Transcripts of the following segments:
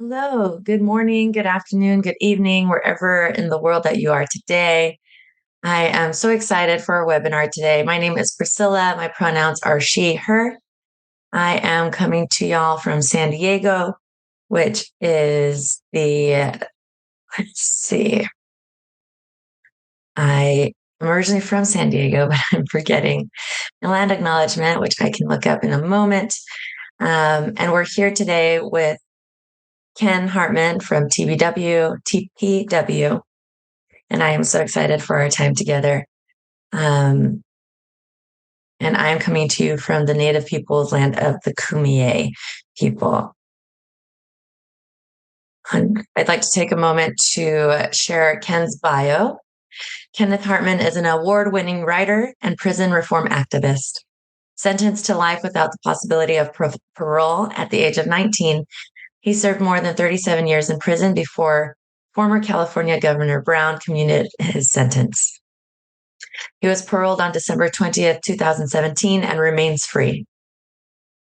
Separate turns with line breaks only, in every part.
Hello, good morning, good afternoon, good evening, wherever in the world that you are today. I am so excited for our webinar today. My name is Priscilla. My pronouns are she, her. I am coming to y'all from San Diego, which is let's see, I am originally from San Diego, but I'm forgetting the land acknowledgement, which I can look up in a moment. And we're here today with Ken Hartman from TPW, and I am so excited for our time together. And I'm coming to you from the native peoples land of the Kumeyaay people. I'd like to take a moment to share Ken's bio. Kenneth Hartman is an award-winning writer and prison reform activist. Sentenced to life without the possibility of parole at the age of 19, he served more than 37 years in prison before former California Governor Brown commuted his sentence. He was paroled on December 20th, 2017, and remains free.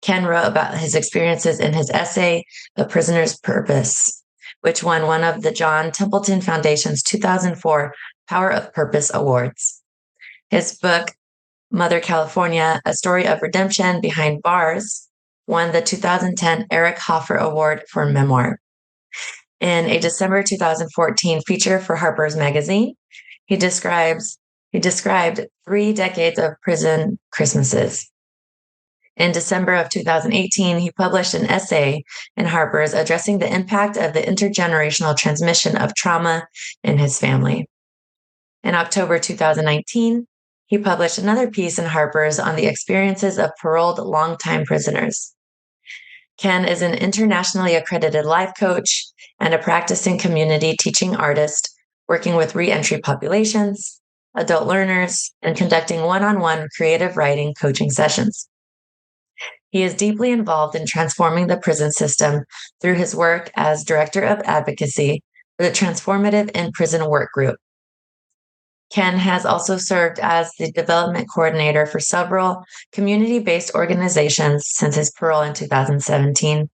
Ken wrote about his experiences in his essay, The Prisoner's Purpose, which won one of the John Templeton Foundation's 2004 Power of Purpose Awards. His book, Mother California, A Story of Redemption Behind Bars, won the 2010 Eric Hoffer Award for Memoir. In a December 2014 feature for Harper's Magazine, he described 3 decades of prison Christmases. In December of 2018, he published an essay in Harper's addressing the impact of the intergenerational transmission of trauma in his family. In October 2019, he published another piece in Harper's on the experiences of paroled longtime prisoners. Ken is an internationally accredited life coach and a practicing community teaching artist, working with reentry populations, adult learners, and conducting one-on-one creative writing coaching sessions. He is deeply involved in transforming the prison system through his work as Director of Advocacy for the Transformative In-Prison Workgroup. Ken has also served as the development coordinator for several community-based organizations since his parole in 2017,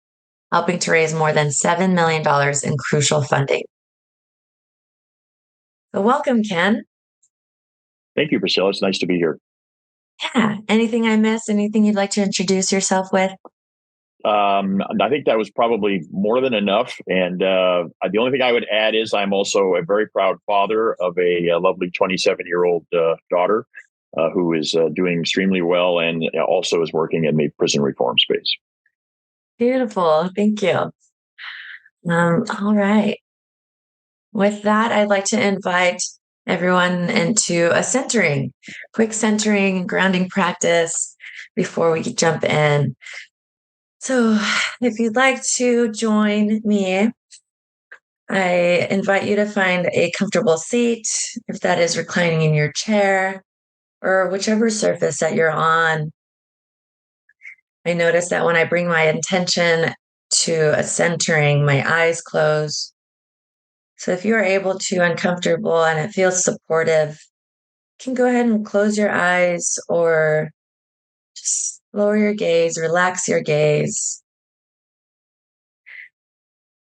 helping to raise more than $7 million in crucial funding. So welcome, Ken.
Thank you, Priscilla. It's nice to be here.
Yeah. Anything I missed? Anything you'd like to introduce yourself with?
I think that was probably more than enough. And the only thing I would add is I'm also a very proud father of a lovely 27-year-old daughter who is doing extremely well and also is working in the prison reform space.
Beautiful. Thank you. All right. With that, I'd like to invite everyone into a quick centering, grounding practice before we jump in. So if you'd like to join me, I invite you to find a comfortable seat, if that is reclining in your chair or whichever surface that you're on. I notice that when I bring my intention to a centering, my eyes close. So if you are able to uncomfortable and it feels supportive, you can go ahead and close your eyes or just lower your gaze, relax your gaze.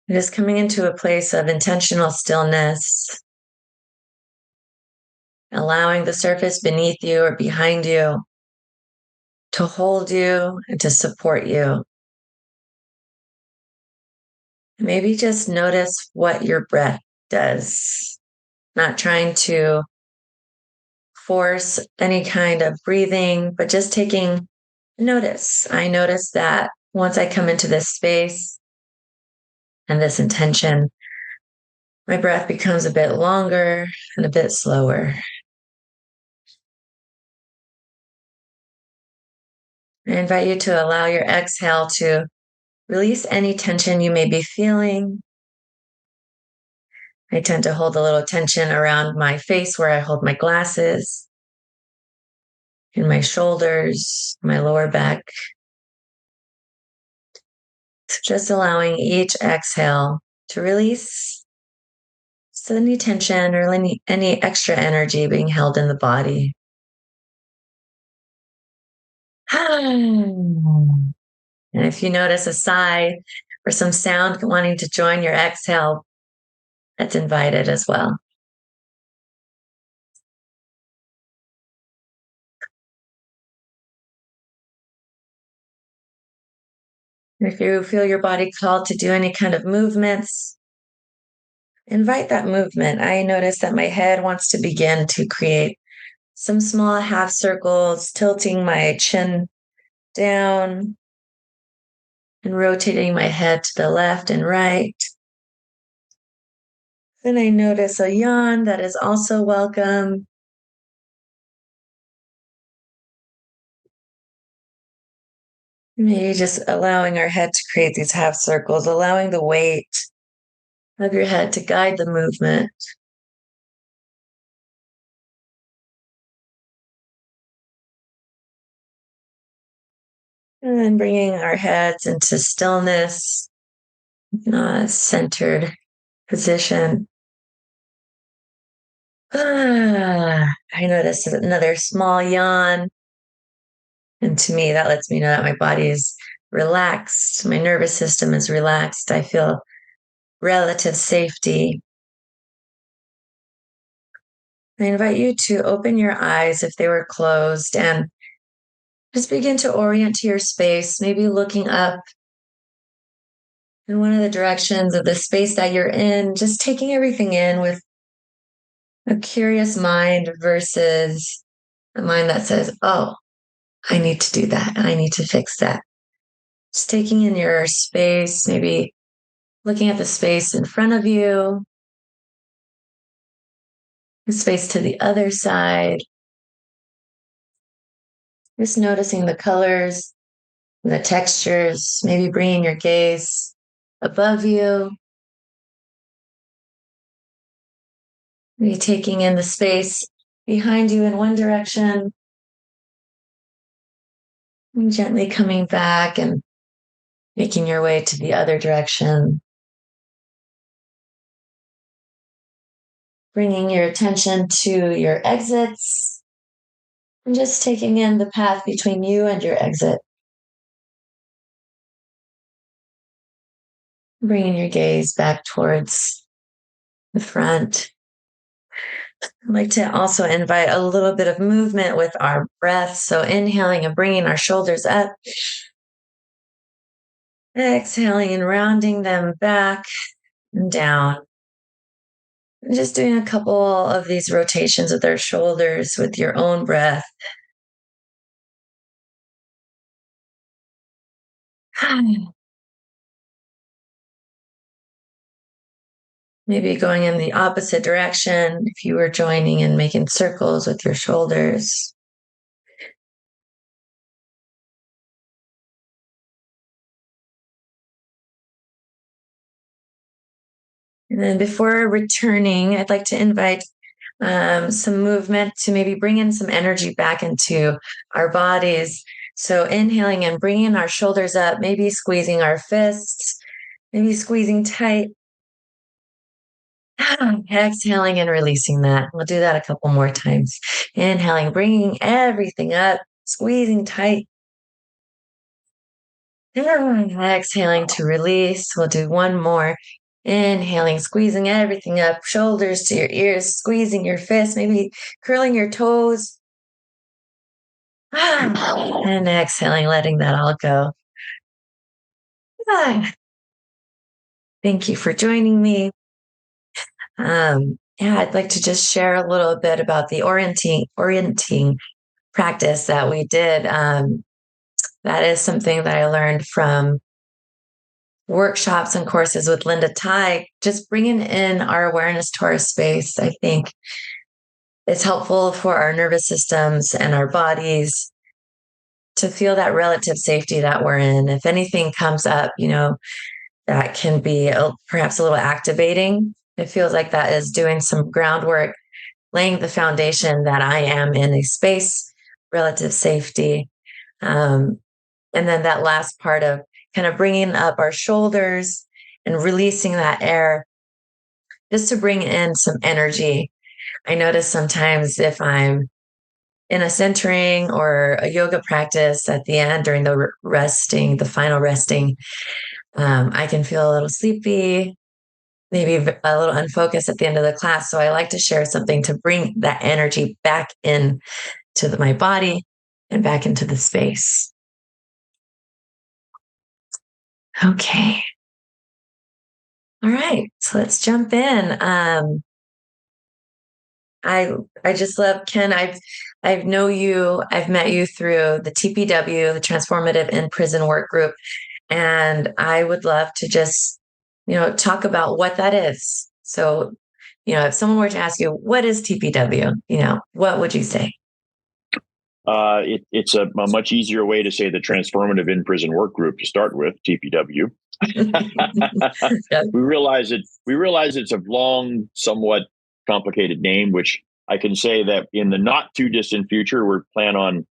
It is coming into a place of intentional stillness, allowing the surface beneath you or behind you to hold you and to support you. Maybe just notice what your breath does, not trying to force any kind of breathing, but just taking notice. I notice that once I come into this space and this intention, my breath becomes a bit longer and a bit slower. I invite you to allow your exhale to release any tension you may be feeling. I tend to hold a little tension around my face where I hold my glasses, in my shoulders, my lower back. So just allowing each exhale to release any tension or any extra energy being held in the body. And if you notice a sigh or some sound wanting to join your exhale, that's invited as well. If you feel your body called to do any kind of movements, invite that movement. I notice that my head wants to begin to create some small half circles, tilting my chin down and rotating my head to the left and right. Then I notice a yawn that is also welcome. Maybe just allowing our head to create these half circles, allowing the weight of your head to guide the movement. And then bringing our heads into stillness, centered position. I notice another small yawn. And to me, that lets me know that my body is relaxed. My nervous system is relaxed. I feel relative safety. I invite you to open your eyes if they were closed and just begin to orient to your space, maybe looking up in one of the directions of the space that you're in, just taking everything in with a curious mind versus a mind that says, oh, I need to do that. I need to fix that. Just taking in your space, maybe looking at the space in front of you, the space to the other side. Just noticing the colors, the textures, maybe bringing your gaze above you. Maybe taking in the space behind you in one direction, and gently coming back and making your way to the other direction. Bringing your attention to your exits and just taking in the path between you and your exit. Bringing your gaze back towards the front. I'd like to also invite a little bit of movement with our breath. So inhaling and bringing our shoulders up. Exhaling and rounding them back and down. And just doing a couple of these rotations with our shoulders with your own breath. Maybe going in the opposite direction if you were joining and making circles with your shoulders. And then before returning, I'd like to invite some movement to maybe bring in some energy back into our bodies. So inhaling and bringing our shoulders up, maybe squeezing our fists, maybe squeezing tight. Exhaling and releasing that. We'll do that a couple more times. Inhaling, bringing everything up, squeezing tight. Exhaling to release. We'll do one more. Inhaling, squeezing everything up, shoulders to your ears, squeezing your fists, maybe curling your toes. And exhaling, letting that all go. Thank you for joining me. I'd like to just share a little bit about the orienting practice that we did. That is something that I learned from workshops and courses with Linda Ty. Just bringing in our awareness to our space, I think, is helpful for our nervous systems and our bodies to feel that relative safety that we're in. If anything comes up, that can be perhaps a little activating. It feels like that is doing some groundwork, laying the foundation that I am in a space, relative safety. And then that last part of kind of bringing up our shoulders and releasing that air just to bring in some energy. I notice sometimes if I'm in a centering or a yoga practice at the end during the final resting, I can feel a little sleepy, maybe a little unfocused at the end of the class. So I like to share something to bring that energy back in to my body and back into the space. Okay. All right. So let's jump in. I just love Ken. I've met you through the TPW, the Transformative In-Prison Workgroup, and I would love to just talk about what that is. So, if someone were to ask you what is TPW, what would you say?
It's a much easier way to say the Transformative In-Prison Workgroup to start with, TPW.
Yeah.
We realize it's a long, somewhat complicated name, which I can say that in the not too distant future, we're plan on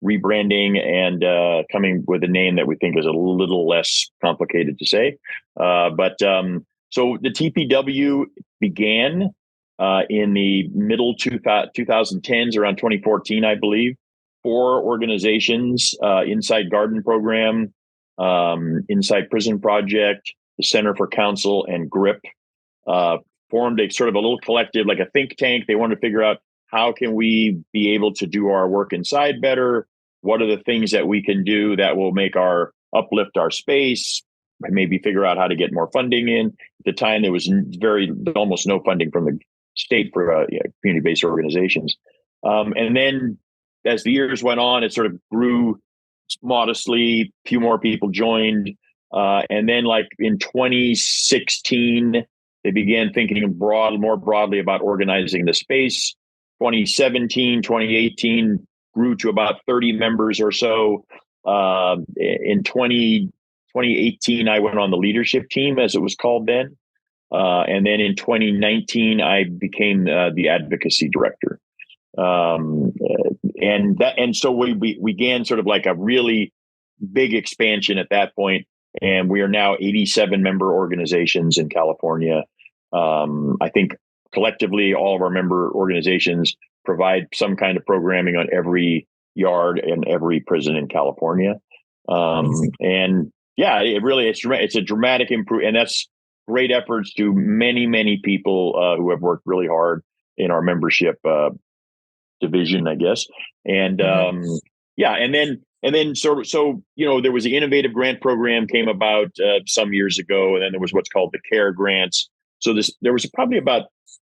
rebranding and coming with a name that we think is a little less complicated to say. So the TPW began in the middle 2010s, around 2014, I believe. 4 organizations: Inside Garden Program, Inside Prison Project, the Center for Counsel, and GRIP formed a sort of a little collective, like a think tank. They wanted to figure out how can we be able to do our work inside better. What are the things that we can do that will make our uplift our space? Maybe figure out how to get more funding in. At the time, there was almost no funding from the state for community-based organizations. And then as the years went on, it sort of grew modestly. A few more people joined. And then like in 2016, they began thinking more broadly about organizing the space. 2017, 2018 grew to about 30 members or so. In 2018, I went on the leadership team, as it was called then. And then in 2019, I became the advocacy director. And so we began sort of like a really big expansion at that point, and we are now 87 member organizations in California. I think collectively, all of our member organizations provide some kind of programming on every yard and every prison in California. And yeah, it's a dramatic improvement, and that's great efforts to many people who have worked really hard in our membership division, I guess. And and then so there was the innovative grant program came about some years ago, and then there was what's called the CARE grants. So there was probably about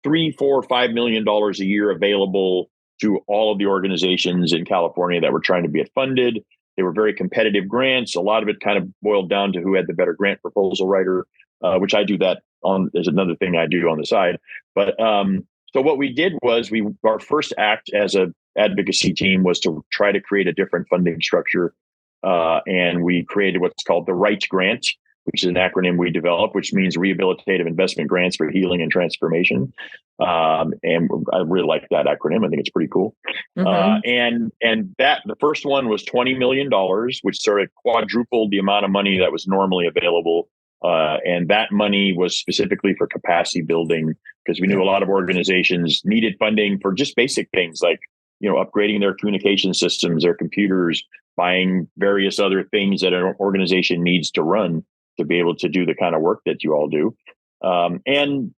$3, $4, $5 million a year available to all of the organizations in California that were trying to get funded. They were very competitive grants. A lot of it kind of boiled down to who had the better grant proposal writer, which I do that on. There's another thing I do on the side. But so what we did was our first act as a advocacy team was to try to create a different funding structure. And we created what's called the RIGHT grant, which is an acronym we developed, which means Rehabilitative Investment Grants for Healing and Transformation. And I really like that acronym. I think it's pretty cool. And that the first one was $20 million, which sort of quadrupled the amount of money that was normally available. And that money was specifically for capacity building, because we knew a lot of organizations needed funding for just basic things like, upgrading their communication systems, their computers, buying various other things that an organization needs to run to be able to do the kind of work that you all do. And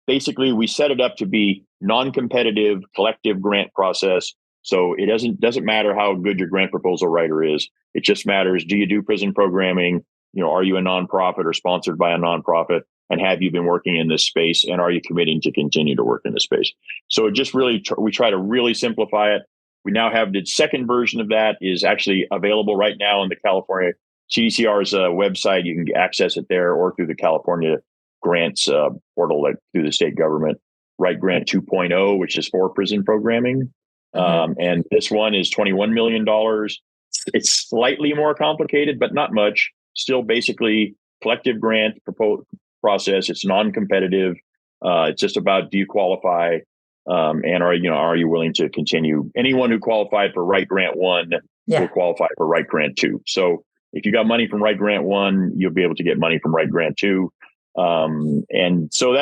basically, we set it up to be non-competitive, collective grant process. So it doesn't matter how good your grant proposal writer is. It just matters, do you do prison programming? Are you a nonprofit or sponsored by a nonprofit? And have you been working in this space? And are you committing to continue to work in this space? So it just really, we try to really simplify it. We now have the second version of that is actually available right now on the California CDCR's website. You can access it there or through the California grants portal through the state government. Right Grant 2.0, which is for prison programming. And this one is $21 million. It's slightly more complicated, but not much. Still basically collective grant process. It's non-competitive. It's just about, do you qualify? And are you willing to continue? Anyone who qualified for Right Grant 1 will qualify for Right Grant 2. So if you got money from Right Grant 1, you'll be able to get money from Right Grant 2. And so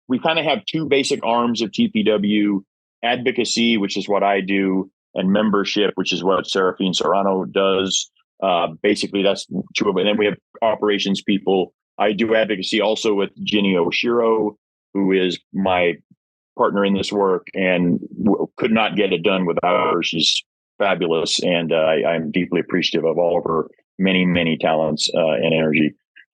we kind of have two basic arms of TPW: advocacy, which is what I do, and membership, which is what Serafine Serrano does. Basically, that's two of them. And then we have operations people. I do advocacy also with Ginny Oshiro, who is my partner in this work, and could not get it done without her. She's fabulous, and I'm deeply appreciative of all of her many, many talents and energy.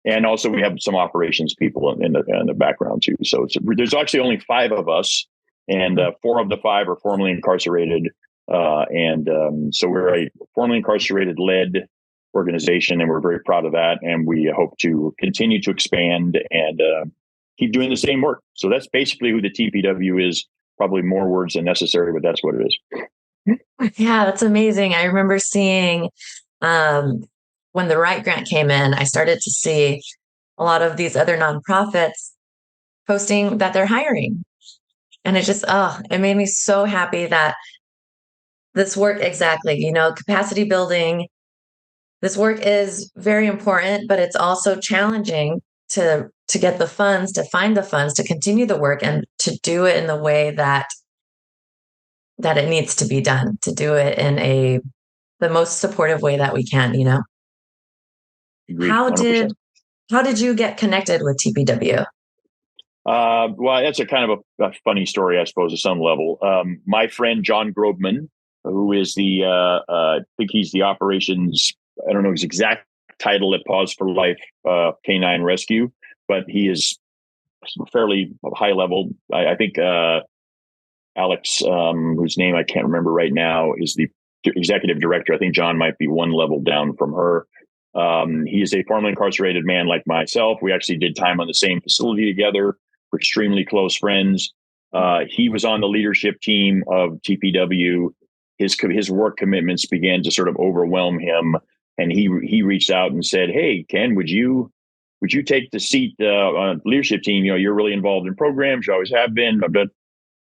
And also, we have some operations people in the background too. So there's actually only 5 of us, and 4 of the 5 are formerly incarcerated. So we're a formerly incarcerated led organization, and we're very proud of that. And we hope to continue to expand and keep doing the same work. So that's basically who the TPW is. Probably more words than necessary, but that's what it is.
Yeah, that's amazing. I remember seeing when the Wright Grant came in, I started to see a lot of these other nonprofits posting that they're hiring. And it made me so happy that this work, exactly, capacity building, this work is very important, but it's also challenging to get the funds, to find the funds, to continue the work, and to do it in the way that it needs to be done, to do it in the most supportive way that we can,
Agreed,
How
100%.
did you get connected with TPW?
Well, that's a kind of a funny story, I suppose, at some level. My friend John Grobman, who is I think he's the operations, I don't know his exact title at Pause for Life Canine Rescue, but he is fairly high level. I think Alex, whose name I can't remember right now, is the executive director. I think John might be one level down from her. He is a formerly incarcerated man like myself. We actually did time on the same facility together. We're extremely close friends. He was on the leadership team of TPW. His work commitments began to sort of overwhelm him, and he reached out and said, "Hey, Ken, would you take the seat on the leadership team? You're really involved in programs. You always have been."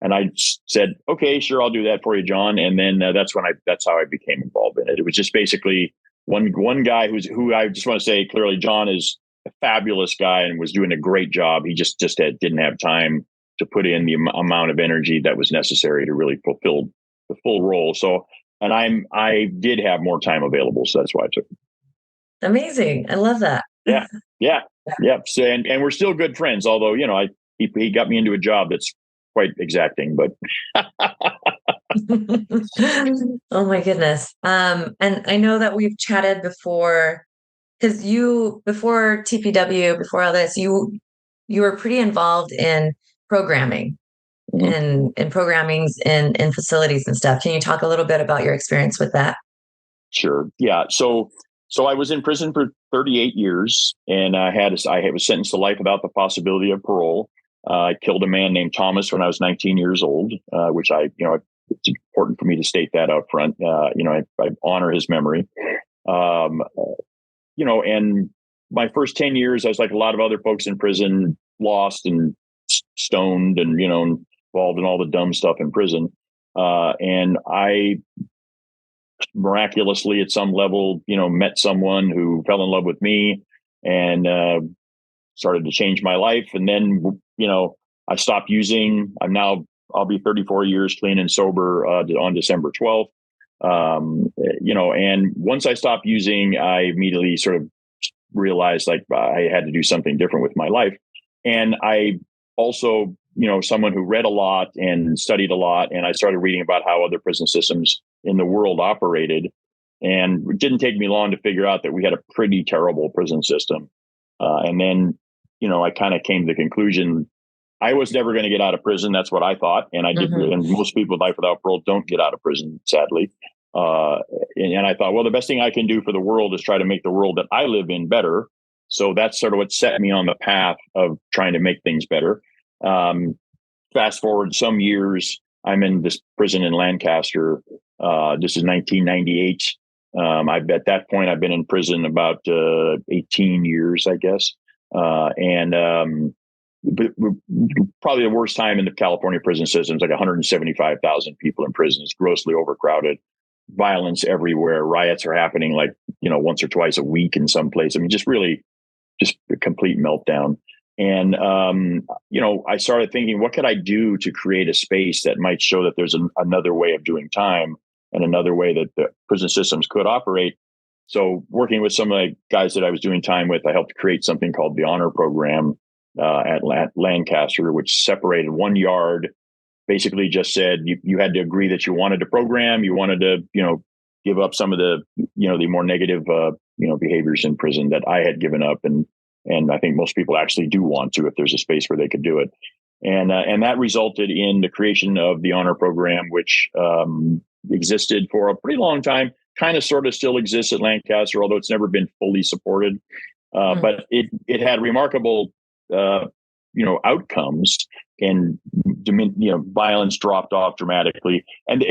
And I said, "Okay, sure, I'll do that for you, John." And then that's how I became involved in it. It was just basically one guy who I just want to say clearly, John is a fabulous guy and was doing a great job. He just didn't have time to put in the amount of energy that was necessary to really fulfill the full role. So, and I did have more time available, so that's why I took it.
Amazing. I love that.
Yeah. So, and we're still good friends, although, he got me into a job that's quite exacting, but
oh my goodness. And I know that we've chatted before, because before TPW, before all this, you were pretty involved in programming, in programmings in facilities and stuff. Can you talk a little bit about your experience with that?
Sure. Yeah. So I was in prison for 38 years, and I was sentenced to life without the possibility of parole. I killed a man named Thomas when I was 19 years old, which it's important for me to state that out front. I honor his memory. And my first 10 years, I was like a lot of other folks in prison, lost and stoned and, involved in all the dumb stuff in prison. And I miraculously at some level, met someone who fell in love with me and started to change my life. And then, I stopped using. I'll be 34 years clean and sober on December 12th. And once I stopped using, I immediately sort of realized like I had to do something different with my life. And I also, someone who read a lot and studied a lot, and I started reading about how other prison systems in the world operated. And it didn't take me long to figure out that we had a pretty terrible prison system. And then, I kind of came to the conclusion I was never going to get out of prison. That's what I thought. And I did. And most people with life without parole don't get out of prison, sadly. And I thought, well, the best thing I can do for the world is try to make the world that I live in better. So that's sort of what set me on the path of trying to make things better. Fast forward some years, I'm in this prison in Lancaster. This is 1998. At that point, I've been in prison about 18 years, I guess. But probably the worst time in the California prison system is like 175,000 people in prison. It's grossly overcrowded, violence everywhere. Riots are happening like, once or twice a week in some place. I mean, just a complete meltdown. And, I started thinking, what could I do to create a space that might show that there's another way of doing time and another way that the prison systems could operate? So working with some of the guys that I was doing time with, I helped create something called the Honor Program at Lancaster, which separated 1 yard. Basically, just said you had to agree that you wanted to program, you wanted to give up some of the the more negative behaviors in prison that I had given up, and I think most people actually do want to if there's a space where they could do it. And that resulted in the creation of the Honor Program, which existed for a pretty long time, kind of sort of still exists at Lancaster, although it's never been fully supported. But it had remarkable outcomes, and violence dropped off dramatically, and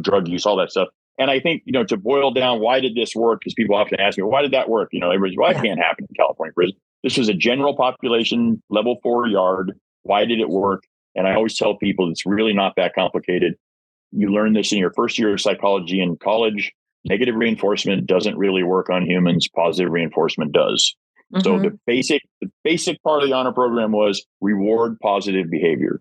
drug use, all that stuff. And I think to boil down, why did this work? Because people often ask me, why did that work? Everybody's, well, that can't happen in California prison. This was a general population, level 4 yard. Why did it work? And I always tell people it's really not that complicated. You learn this in your first year of psychology in college. Negative reinforcement doesn't really work on humans. Positive reinforcement does. So the basic part of the Honor Program was reward positive behavior.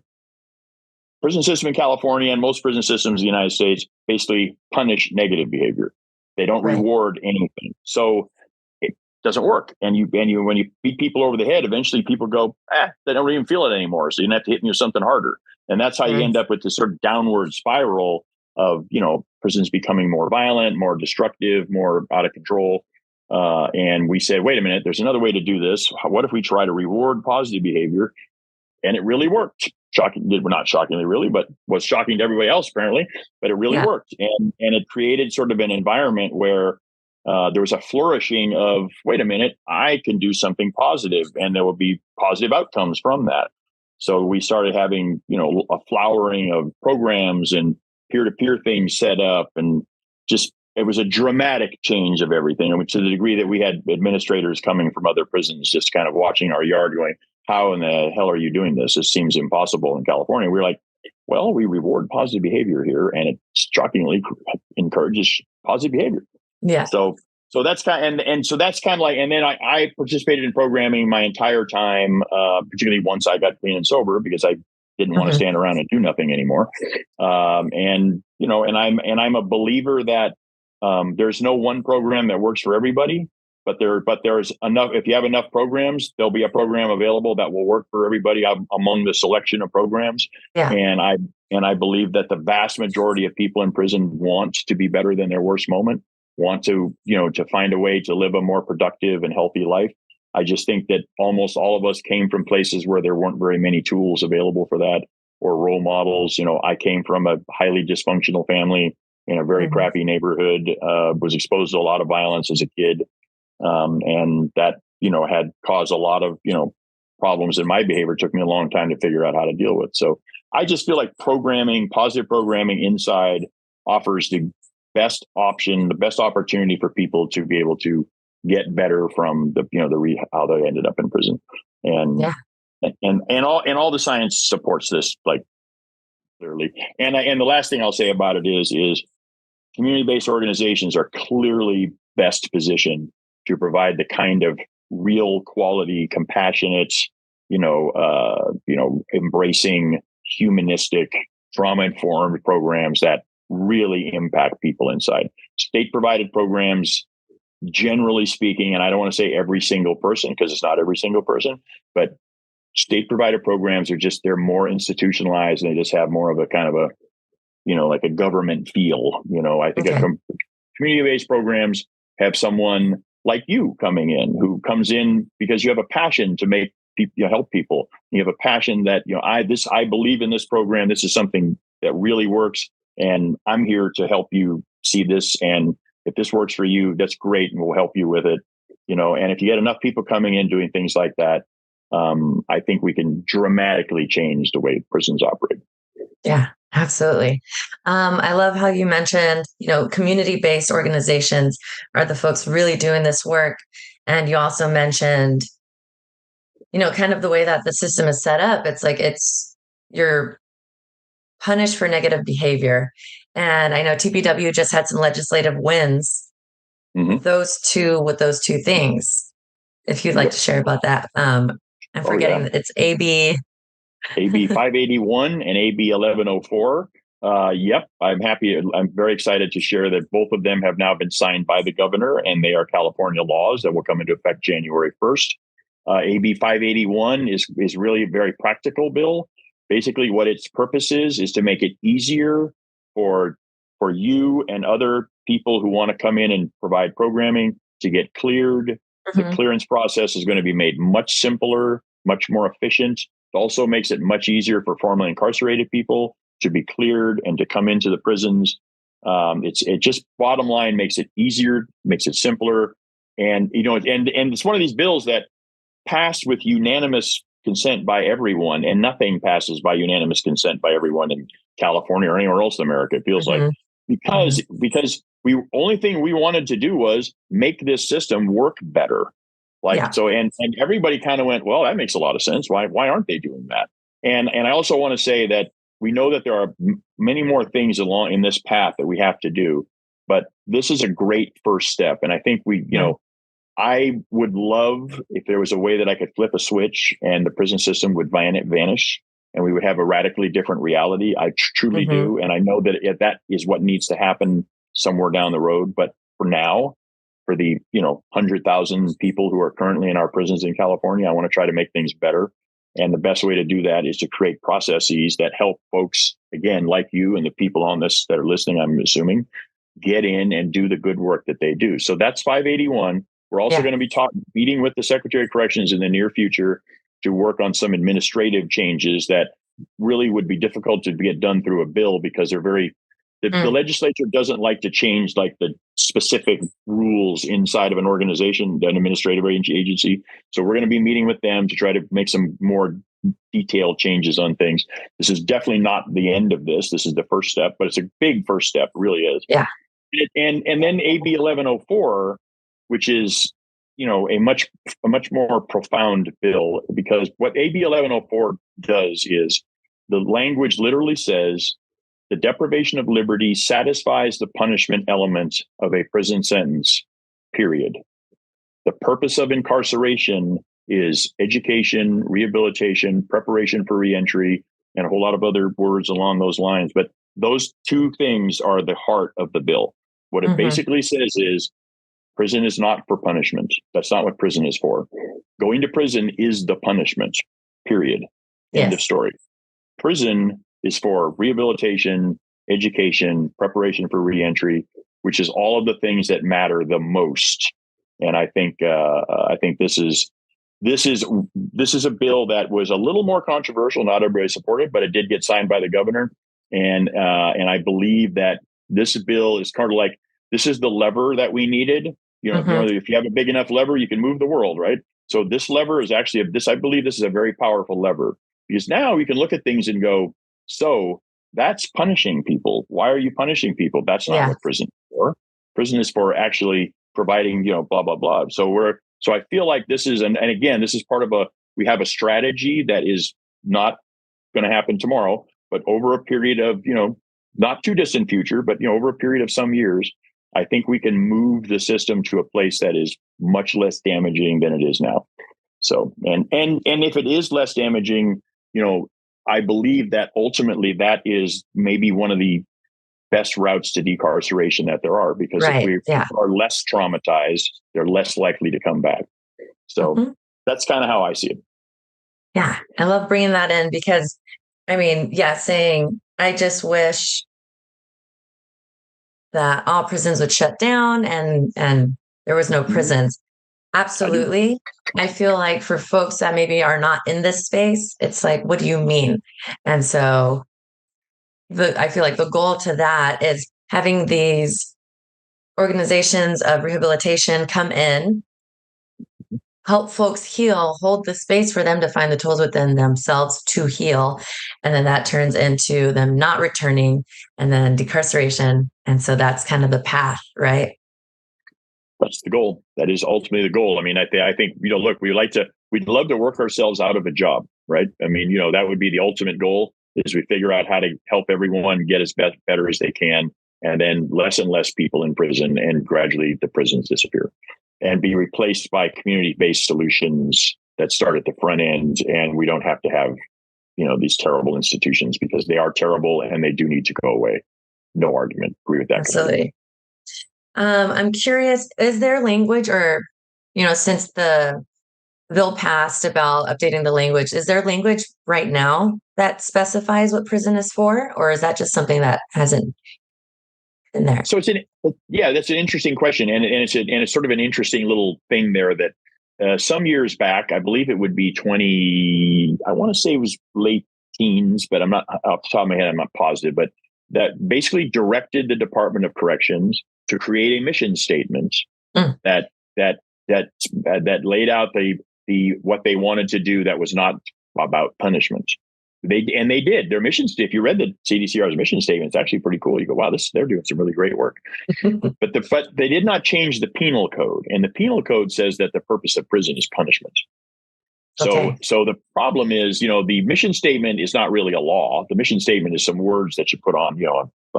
Prison system in California and most prison systems in the United States basically punish negative behavior. They don't reward anything. So it doesn't work. And when you beat people over the head, eventually people go, they don't even feel it anymore. So you have to hit me with something harder. And that's how you end up with this sort of downward spiral of, prisons becoming more violent, more destructive, more out of control. And we said, wait a minute, there's another way to do this. What if we try to reward positive behavior? And it really worked. Not shockingly, really, but was shocking to everybody else, apparently. But it really worked. And it created sort of an environment where there was a flourishing of, wait a minute, I can do something positive, and there will be positive outcomes from that. So we started having, a flowering of programs and peer-to-peer things set up, and just it was a dramatic change of everything. And to the degree that we had administrators coming from other prisons, just kind of watching our yard going, how in the hell are you doing this? This seems impossible in California. We were like, well, we reward positive behavior here, and it shockingly encourages positive behavior.
Yeah.
So that's kind of, and so that's kind of like, and then I participated in programming my entire time, particularly once I got clean and sober, because I didn't want to stand around and do nothing anymore. And I'm a believer that there's no one program that works for everybody, but there's enough. If you have enough programs, there'll be a program available that will work for everybody among the selection of programs. Yeah. And I believe that the vast majority of people in prison want to be better than their worst moment, want to find a way to live a more productive and healthy life. I just think that almost all of us came from places where there weren't very many tools available for that, or role models. I came from a highly dysfunctional family in a very crappy neighborhood, was exposed to a lot of violence as a kid. And that, had caused a lot of, problems in my behavior. It took me a long time to figure out how to deal with. So I just feel like positive programming inside offers the best option, the best opportunity for people to be able to get better from how they ended up in prison. And all the science supports this, like, clearly. And the last thing I'll say about it is community-based organizations are clearly best positioned to provide the kind of real quality, compassionate, embracing, humanistic, trauma-informed programs that really impact people inside. State-provided programs, generally speaking, and I don't want to say every single person, because it's not every single person, but state-provided programs they're more institutionalized, and they just have more of a kind of a, like a government feel. I think community-based programs have someone like you coming in, who comes in because you have a passion to make people, help people. You have a passion that, I believe in this program. This is something that really works, and I'm here to help you see this. And if this works for you, that's great, and we'll help you with it. And if you get enough people coming in doing things like that, I think we can dramatically change the way prisons operate.
Yeah, absolutely. I love how you mentioned, community-based organizations are the folks really doing this work. And you also mentioned, kind of the way that the system is set up. It's like you're punished for negative behavior. And I know TPW just had some legislative wins with those two things. If you'd like to share about that. I'm forgetting that it's AB
581 and AB 1104. Yep, I'm happy. I'm very excited to share that both of them have now been signed by the governor, and they are California laws that will come into effect January 1st. AB 581 is really a very practical bill. Basically, what its purpose is to make it easier for you and other people who want to come in and provide programming to get cleared. The clearance process is going to be made much simpler, much more efficient. It also makes it much easier for formerly incarcerated people to be cleared and to come into the prisons. It just bottom line makes it easier, makes it simpler, and and it's one of these bills that passed with unanimous consent by everyone, and nothing passes by unanimous consent by everyone in California or anywhere else in America. It feels like because we only thing we wanted to do was make this system work better. So, and everybody kind of went, well, that makes a lot of sense. Why aren't they doing that? And I also want to say that we know that there are many more things along in this path that we have to do, but this is a great first step. And I think I would love if there was a way that I could flip a switch and the prison system would vanish and we would have a radically different reality. I truly do. And I know that that is what needs to happen somewhere down the road. But for now, for the 100,000 people who are currently in our prisons in California, I want to try to make things better. And the best way to do that is to create processes that help folks, again, like you and the people on this that are listening, I'm assuming, get in and do the good work that they do. So that's 581. We're also going to be meeting with the Secretary of Corrections in the near future to work on some administrative changes that really would be difficult to get done through a bill because they're the legislature doesn't like to change like the specific rules inside of an organization, an administrative agency. So we're going to be meeting with them to try to make some more detailed changes on things. This is definitely not the end of this. This is the first step, but it's a big first step, it really is.
Yeah.
And then AB 1104, which is a much more profound bill, because what AB 1104 does is the language literally says the deprivation of liberty satisfies the punishment element of a prison sentence, period. The purpose of incarceration is education, rehabilitation, preparation for reentry, and a whole lot of other words along those lines. But those two things are the heart of the bill. What it basically says is prison is not for punishment. That's not what prison is for. Going to prison is the punishment, period. End of story. Prison is for rehabilitation, education, preparation for reentry, which is all of the things that matter the most. And I think this is a bill that was a little more controversial. Not everybody supported, but it did get signed by the governor. And I believe that this bill is kind of like, this is the lever that we needed. If you have a big enough lever, you can move the world, right? So this lever is actually I believe this is a very powerful lever, because now we can look at things and go, so that's punishing people. Why are you punishing people? That's not what prison is for. Prison is for actually providing, blah, blah, blah. So I feel like this is, and again, this is part of we have a strategy that is not going to happen tomorrow, but over a period of, not too distant future, but, over a period of some years, I think we can move the system to a place that is much less damaging than it is now. So, and if it is less damaging, I believe that ultimately that is maybe one of the best routes to decarceration that there are, because if we are less traumatized, they're less likely to come back. So that's kind of how I see it.
Yeah. I love bringing that in because, saying, I just wish that all prisons would shut down and there was no prisons. Absolutely. I feel like for folks that maybe are not in this space, it's like, what do you mean? And so I feel like the goal to that is having these organizations of rehabilitation come in, help folks heal, hold the space for them to find the tools within themselves to heal. And then that turns into them not returning and then decarceration. And so that's kind of the path, right?
That's the goal. That is ultimately the goal. I think, look, we'd love to work ourselves out of a job, right? That would be the ultimate goal, is we figure out how to help everyone get as better as they can. And then less and less people in prison, and gradually the prisons disappear and be replaced by community-based solutions that start at the front end. And we don't have to have these terrible institutions, because they are terrible and they do need to go away. No argument. Agree with that.
Absolutely. I'm curious, is there language or, since the bill passed about updating the language, is there language right now that specifies what prison is for, or is that just something that hasn't been there?
So that's an interesting question. And it's sort of an interesting little thing there that some years back, I believe it would be I want to say it was late teens, but I'm not off the top of my head, I'm not positive, but that basically directed the Department of Corrections to create a mission statement that laid out what they wanted to do that was not about punishment. They did their missions. If you read the CDCR's mission statement, it's actually pretty cool. You go, wow, they're doing some really great work. but they did not change the penal code, and the penal code says that the purpose of prison is punishment. So the problem is, the mission statement is not really a law. The mission statement is some words that you put on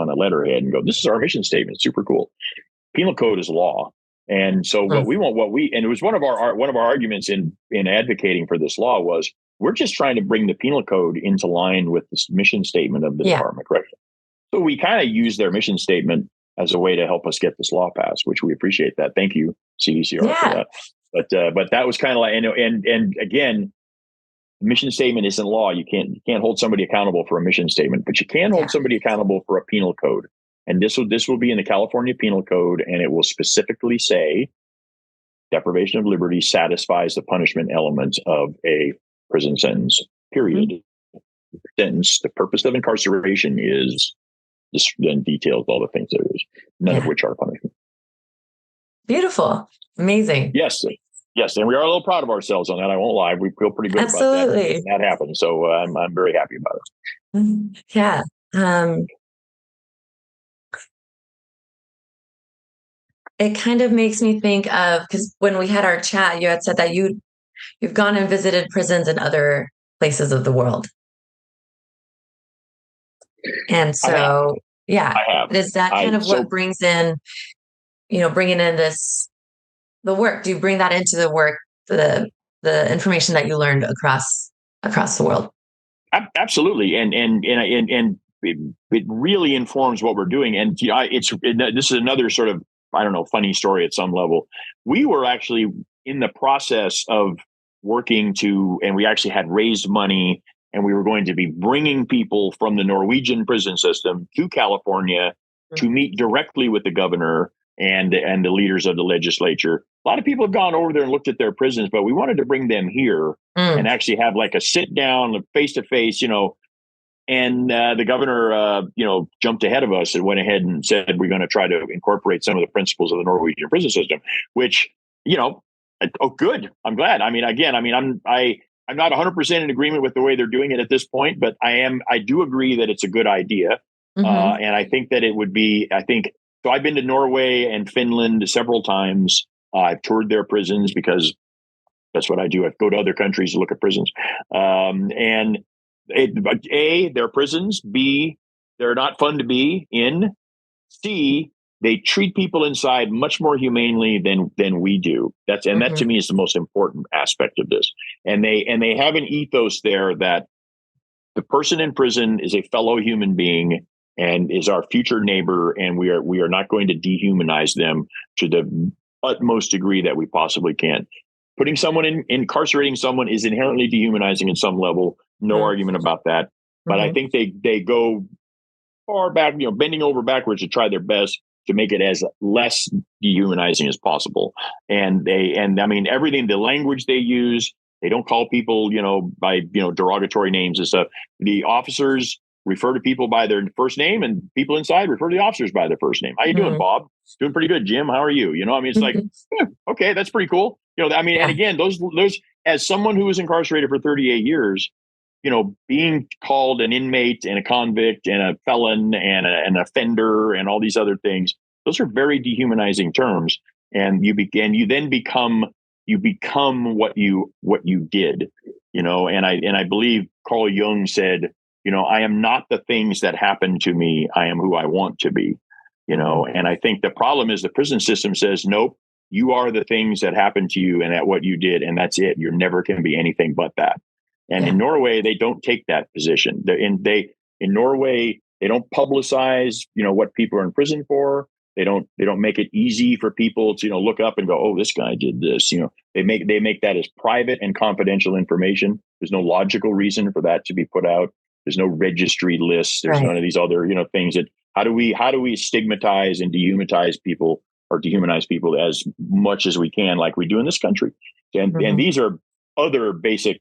a letterhead and go, this is our mission statement. Super cool. Penal code is law. And so and it was one of our arguments in advocating for this law was, we're just trying to bring the penal code into line with this mission statement of the Department of Corrections. So we kind of use their mission statement as a way to help us get this law passed, which we appreciate that. Thank you, CDCR, for that. But that was kind of like, and again, mission statement isn't law. You can't hold somebody accountable for a mission statement, but you can hold somebody accountable for a penal code. And this will be in the California Penal Code, and it will specifically say deprivation of liberty satisfies the punishment element of a prison sentence, period. Sentence, the purpose of incarceration is this, then details all the things there is, none of which are punishment.
Beautiful. Amazing.
Yes. And we are a little proud of ourselves on that. I won't lie. We feel pretty good about that. That happened. So I'm very happy about it.
Yeah. It kind of makes me think of, because when we had our chat, you had said that you've gone and visited prisons in other places of the world. And so,
I have.
Is that kind of what brings in, bringing in the work? Do you bring that into the work, the information that you learned across the world?
Absolutely. And it really informs what we're doing. And this is another sort of, I don't know, funny story at some level. We were actually in the process of working and we actually had raised money, and we were going to be bringing people from the Norwegian prison system to California to meet directly with the governor and the leaders of the legislature. A lot of people have gone over there and looked at their prisons, but we wanted to bring them here and actually have like a sit down, face to face, And the governor, jumped ahead of us and went ahead and said, we're going to try to incorporate some of the principles of the Norwegian prison system, which, good. I'm glad. I'm not 100% in agreement with the way they're doing it at this point, but I do agree that it's a good idea. And I think that it would be, so I've been to Norway and Finland several times. I've toured their prisons because that's what I do. I go to other countries to look at prisons. And A, they're prisons. B, they're not fun to be in. C, they treat people inside much more humanely than we do. That to me is the most important aspect of this. And they have an ethos there that the person in prison is a fellow human being and is our future neighbor, and we are not going to dehumanize them to the utmost degree that we possibly can. Putting someone incarcerating someone is inherently dehumanizing in some level. No argument about that. But I think they go far back, bending over backwards to try their best to make it as less dehumanizing as possible. And everything, the language they use, they don't call people, by, derogatory names and stuff. The officers refer to people by their first name, and people inside refer to the officers by their first name. How you doing, Bob? Doing pretty good, Jim. How are you? It's like, okay, that's pretty cool. And again, those, as someone who was incarcerated for 38 years, being called an inmate and a convict and a felon and an offender and all these other things, those are very dehumanizing terms. And you then become what you did, and I believe Carl Jung said, I am not the things that happen to me. I am who I want to be, and I think the problem is the prison system says, nope, you are the things that happened to you and at what you did. And that's it. You never can be anything but that. And in Norway, they don't take that position. In Norway, they don't publicize, what people are in prison for. They don't make it easy for people to, look up and go, oh, this guy did this. They make that as private and confidential information. There's no logical reason for that to be put out. There's no registry lists. There's none of these other, things that how do we stigmatize and dehumanize people as much as we can, like we do in this country. And these are other basic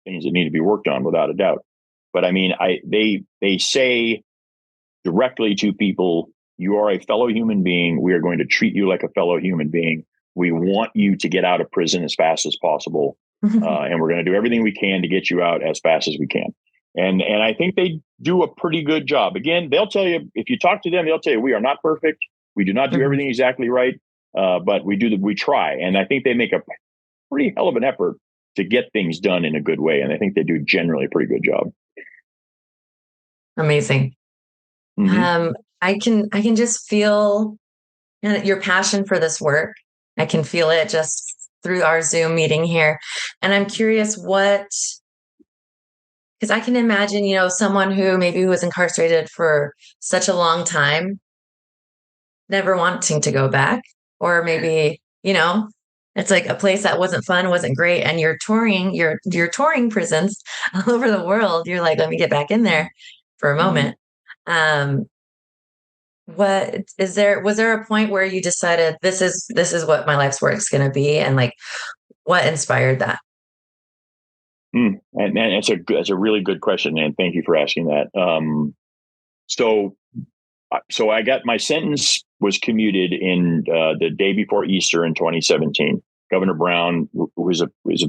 things that need to be worked on, without a doubt. But I mean, they say directly to people, you are a fellow human being. We are going to treat you like a fellow human being. We want you to get out of prison as fast as possible. And we're going to do everything we can to get you out as fast as we can. And I think they do a pretty good job. Again, they'll tell you, if you talk to them, they'll tell you, we are not perfect. We do not do everything exactly right. But we try. And I think they make a pretty hell of an effort to get things done in a good way. And I think they do generally a pretty good job.
Amazing. I can just feel your passion for this work. I can feel it just through our Zoom meeting here. And I'm curious because I can imagine, someone who was incarcerated for such a long time, never wanting to go back, or maybe, it's like a place that wasn't fun, wasn't great. And you're touring prisons all over the world. You're like, let me get back in there for a moment. Was there a point where you decided this is what my life's work is going to be? And like, what inspired that?
And it's a really good question. And thank you for asking that. So I got my sentence was commuted in the day before Easter in 2017. Governor Brown, who is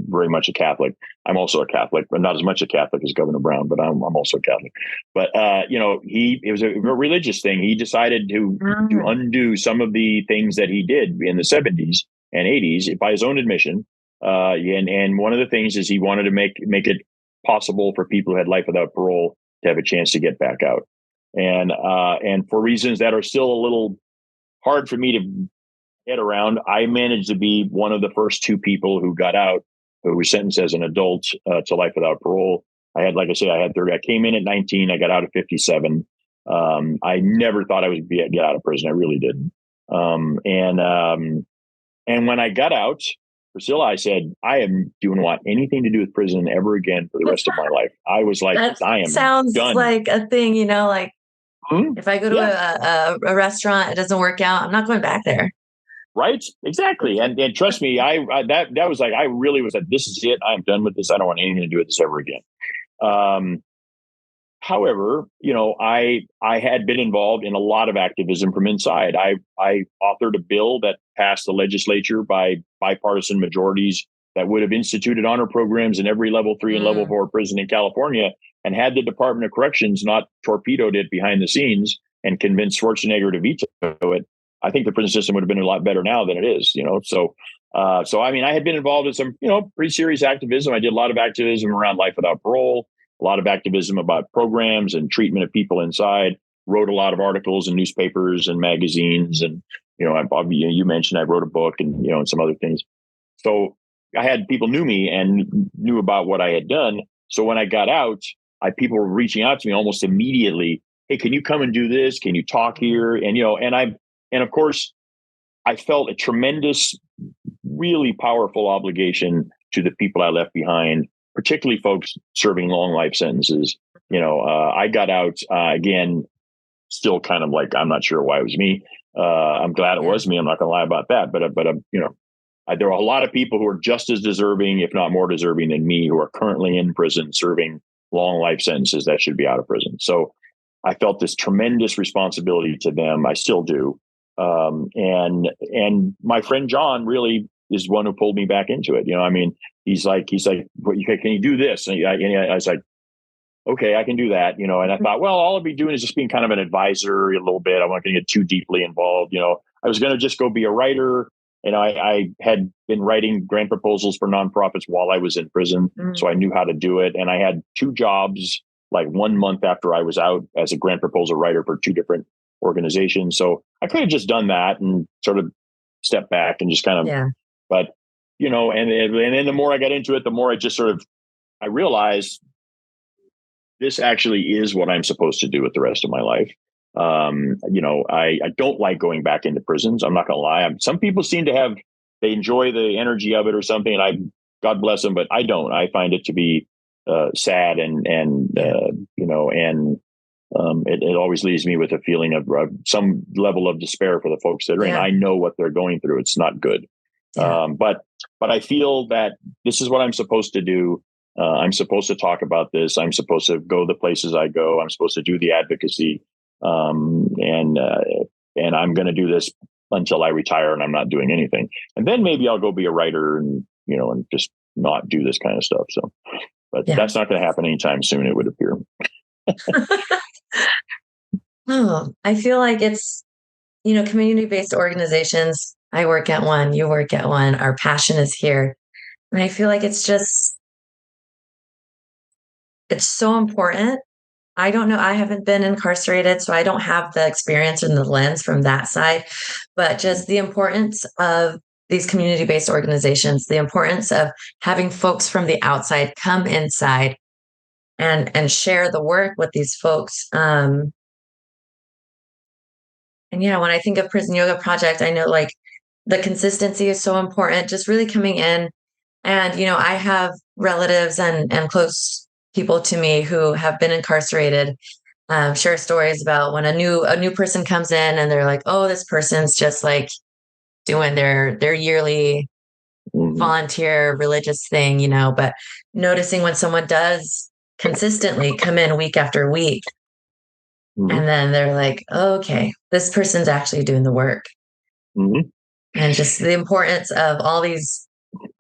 very much a Catholic. I'm also a Catholic, but not as much a Catholic as Governor Brown, but I'm also Catholic. But it was a religious thing. He decided to undo some of the things that he did in the 70s and 80s by his own admission. And one of the things is he wanted to make it possible for people who had life without parole to have a chance to get back out. And for reasons that are still a little hard for me to get around, I managed to be one of the first two people who got out, who was sentenced as an adult to life without parole. I had 30. I came in at 19. I got out at 57. I never thought I would get out of prison. I really didn't. And when I got out, Priscilla, I said, I don't want anything to do with prison ever again for the rest of my life. I was like, I am
sounds
done.
Like a thing, if I go to a restaurant, it doesn't work out, I'm not going back there.
Right. Exactly. And trust me, that was like, I really was like, this is it. I'm done with this. I don't want anything to do with this ever again. However, I had been involved in a lot of activism from inside. I authored a bill that passed the legislature by bipartisan majorities that would have instituted honor programs in every level 3 and level 4 prison in California, and had the Department of Corrections not torpedoed it behind the scenes and convinced Schwarzenegger to veto it. I think the prison system would have been a lot better now than it is, So I mean, I had been involved in some, pretty serious activism. I did a lot of activism around life without parole, a lot of activism about programs and treatment of people inside, wrote a lot of articles in newspapers and magazines. And, you mentioned I wrote a book and, and some other things. So I had people knew me and knew about what I had done. So when I got out, people were reaching out to me almost immediately. Hey, can you come and do this? Can you talk here? And of course, I felt a tremendous, really powerful obligation to the people I left behind, particularly folks serving long life sentences. I got out again, still kind of like, I'm not sure why it was me. I'm glad it was me. I'm not going to lie about that. But there are a lot of people who are just as deserving, if not more deserving than me, who are currently in prison serving long life sentences that should be out of prison. So I felt this tremendous responsibility to them. I still do. And my friend John really is one who pulled me back into it. He's like, can you do this? And I was like, okay, I can do that. And I thought, well, all I'll be doing is just being kind of an advisor a little bit. I wasn't going to get too deeply involved. I was going to just go be a writer. I had been writing grant proposals for nonprofits while I was in prison. So I knew how to do it. And I had 2 jobs, like 1 month after I was out, as a grant proposal writer for 2 different organizations. So I could have just done that and sort of stepped back and just kind of, but, and then the more I got into it, the more I just sort of, I realized this actually is what I'm supposed to do with the rest of my life. I don't like going back into prisons. I'm not going to lie. Some people seem to they enjoy the energy of it or something, and God bless them, but I don't. I find it to be sad, and it always leaves me with a feeling of some level of despair for the folks that are in. I know what they're going through. It's not good. Yeah. But I feel that this is what I'm supposed to do. I'm supposed to talk about this. I'm supposed to go the places I go. I'm supposed to do the advocacy. And I'm going to do this until I retire and I'm not doing anything. And then maybe I'll go be a writer and just not do this kind of stuff. So, but that's not going to happen anytime soon, it would appear.
I feel like it's, community-based organizations. I work at one, you work at one, our passion is here. And I feel like it's so important. I don't know. I haven't been incarcerated, so I don't have the experience and the lens from that side, but just the importance of these community-based organizations, the importance of having folks from the outside come inside and share the work with these folks. And when I think of Prison Yoga Project, I know like the consistency is so important, just really coming in. And, I have relatives and close people to me who have been incarcerated, share stories about when a new person comes in and they're like, oh, this person's just like doing their yearly volunteer religious thing, but noticing when someone does consistently come in week after week, and then they're like, oh, okay, this person's actually doing the work. And just the importance of all these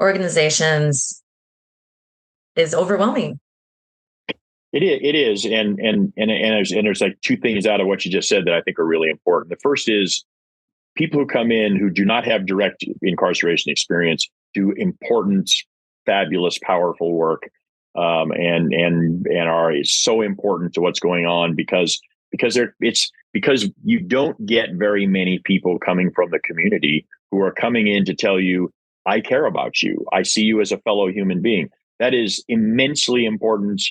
organizations is overwhelming.
It is. And there's like two things out of what you just said that I think are really important. The first is people who come in who do not have direct incarceration experience do important, fabulous, powerful work, and are so important to what's going on because you don't get very many people coming from the community who are coming in to tell you, I care about you. I see you as a fellow human being. That is immensely important.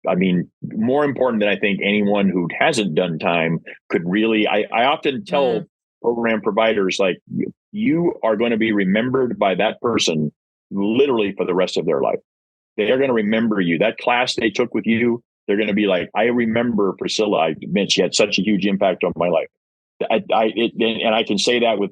I mean, more important than I think anyone who hasn't done time could really. I often tell program providers, like, you are going to be remembered by that person literally for the rest of their life. They are going to remember you. That class they took with you, they're going to be like, I remember Priscilla. I meant she had such a huge impact on my life. And I can say that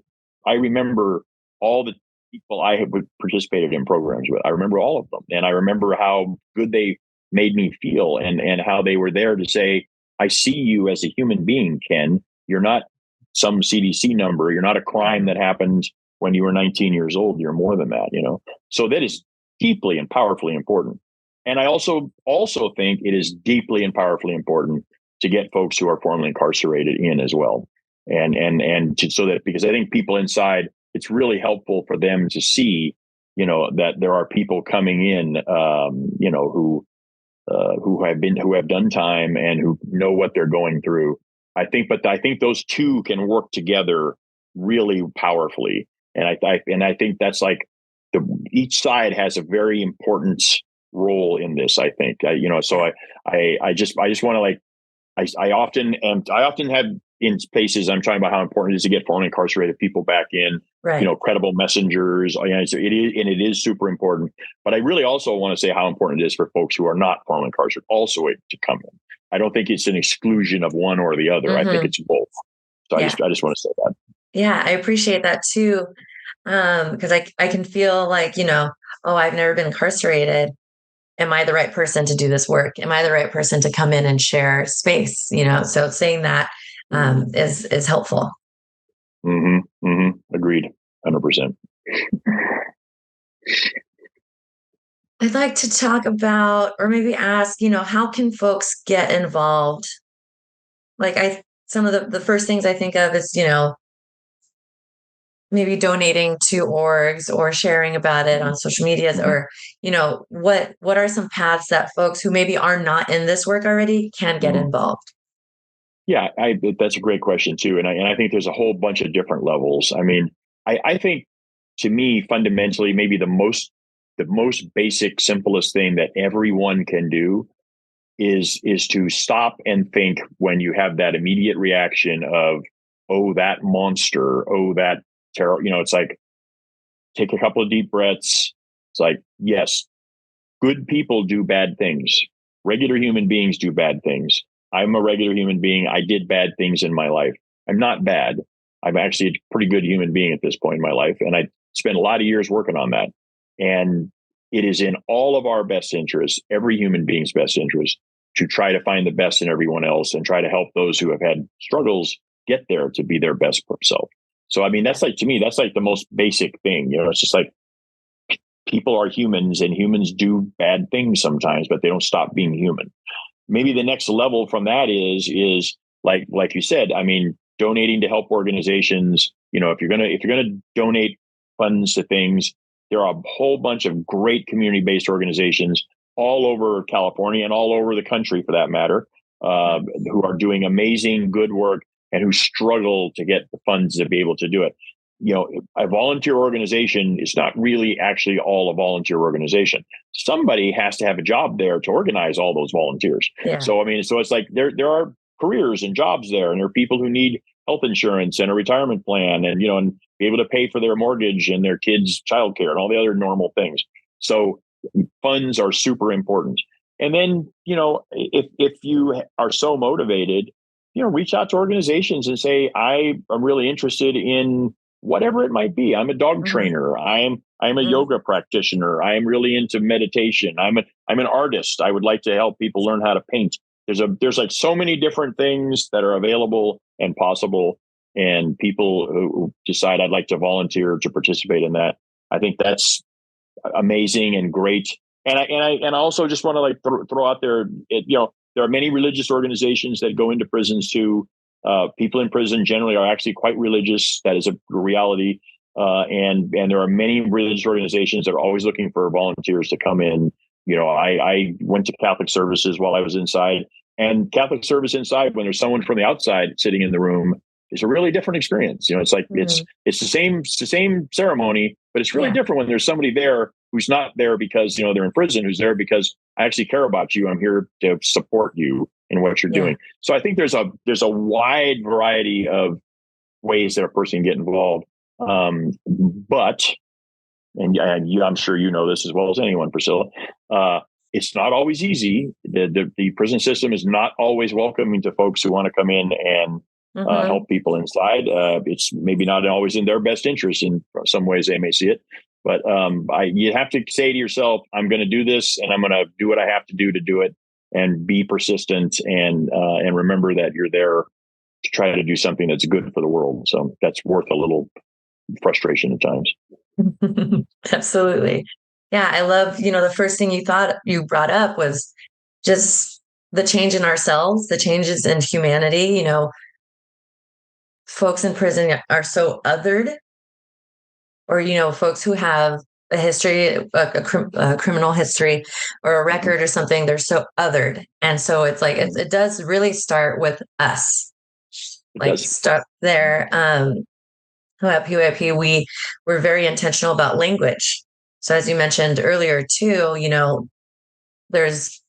I remember all the people I have participated in programs with. I remember all of them. And I remember how good they made me feel and how they were there to say, I see you as a human being, Ken. You're not some CDC number. You're not a crime that happened when you were 19 years old. You're more than that, So that is deeply and powerfully important. And I also think it is deeply and powerfully important to get folks who are formerly incarcerated in as well. So that, because I think people inside, it's really helpful for them to see, that there are people coming in, who have done time and who know what they're going through. I think those two can work together really powerfully. And I think that's like each side has a very important role in this. I think, so I just want to I often have in spaces, I'm talking about how important it is to get formerly incarcerated people back in,
right.
Credible messengers. So it is super important. But I really also want to say how important it is for folks who are not formerly incarcerated also to come in. I don't think it's an exclusion of one or the other. I think it's both. So I just want to say that.
Yeah, I appreciate that too. Because I can feel like, oh, I've never been incarcerated. Am I the right person to do this work? Am I the right person to come in and share space? So saying that is helpful.
Agreed. 100%.
I'd like to talk about, or maybe ask, how can folks get involved? Like some of the first things I think of is, maybe donating to orgs or sharing about it on social medias, or, what are some paths that folks who maybe are not in this work already can get involved?
Yeah, that's a great question too. And I think there's a whole bunch of different levels. I mean, I think, to me, fundamentally, maybe the most the most basic, simplest thing that everyone can do is to stop and think when you have that immediate reaction of, oh, that monster, oh, that terror. It's like, take a couple of deep breaths. It's like, yes, good people do bad things. Regular human beings do bad things. I'm a regular human being. I did bad things in my life. I'm not bad. I'm actually a pretty good human being at this point in my life. And I spent a lot of years working on that. And it is in all of our best interests, every human being's best interest, to try to find the best in everyone else and try to help those who have had struggles get there to be their best self. So, I mean, that's like, to me, that's like the most basic thing. It's just like, people are humans and humans do bad things sometimes, but they don't stop being human. Maybe the next level from that is like you said, I mean, donating to help organizations. If you're gonna donate funds to things, there are a whole bunch of great community-based organizations all over California and all over the country, for that matter, who are doing amazing good work and who struggle to get the funds to be able to do it. A volunteer organization is not really actually all a volunteer organization. Somebody has to have a job there to organize all those volunteers. Yeah. So, I mean, so it's like there are careers and jobs there, and there are people who need health insurance and a retirement plan and, and be able to pay for their mortgage and their kids' childcare and all the other normal things. So funds are super important. And then, if you are so motivated, reach out to organizations and say, I am really interested in whatever it might be. I'm a dog trainer. I'm a yoga practitioner. I am really into meditation. I'm an artist. I would like to help people learn how to paint. There's like so many different things that are available and possible, and people who decide I'd like to volunteer to participate in that. I think that's amazing and great. And I also just want to like throw out there, there are many religious organizations that go into prisons too. People in prison generally are actually quite religious. That is a reality. And there are many religious organizations that are always looking for volunteers to come in. I went to Catholic services while I was inside, and Catholic service inside, when there's someone from the outside sitting in the room, is a really different experience. It's like, it's the same ceremony, but it's really different when there's somebody there who's not there because, they're in prison, who's there because I actually care about you. I'm here to support you in what you're doing. So I think there's a wide variety of ways that a person can get involved. But I'm sure you know this as well as anyone, Priscilla, it's not always easy. The prison system is not always welcoming to folks who want to come in and help people inside. It's maybe not always in their best interest. In some ways they may see it, but you have to say to yourself, I'm going to do this, and I'm going to do what I have to do it, and be persistent, and remember that you're there to try to do something that's good for the world. So that's worth a little frustration at times.
Absolutely. Yeah. I love, the first thing you brought up was just the change in ourselves, the changes in humanity. Folks in prison are so othered, or, folks who have a history, a criminal history or a record or something, they're so othered. And so it's like, it does really start with us, start there. At PYP, we're very intentional about language. So as you mentioned earlier too, there's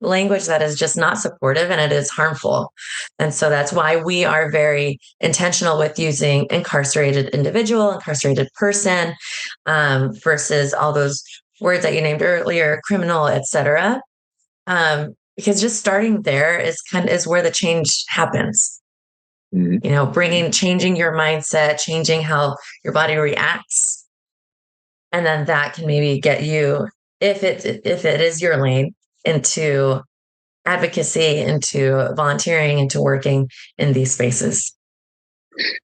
language that is just not supportive, and it is harmful. And so that's why we are very intentional with using incarcerated individual, incarcerated person, versus all those words that you named earlier, criminal, et cetera. Because just starting there is where the change happens. Changing your mindset, changing how your body reacts. And then that can maybe get you, if it is your lane, into advocacy, into volunteering, into working in these spaces.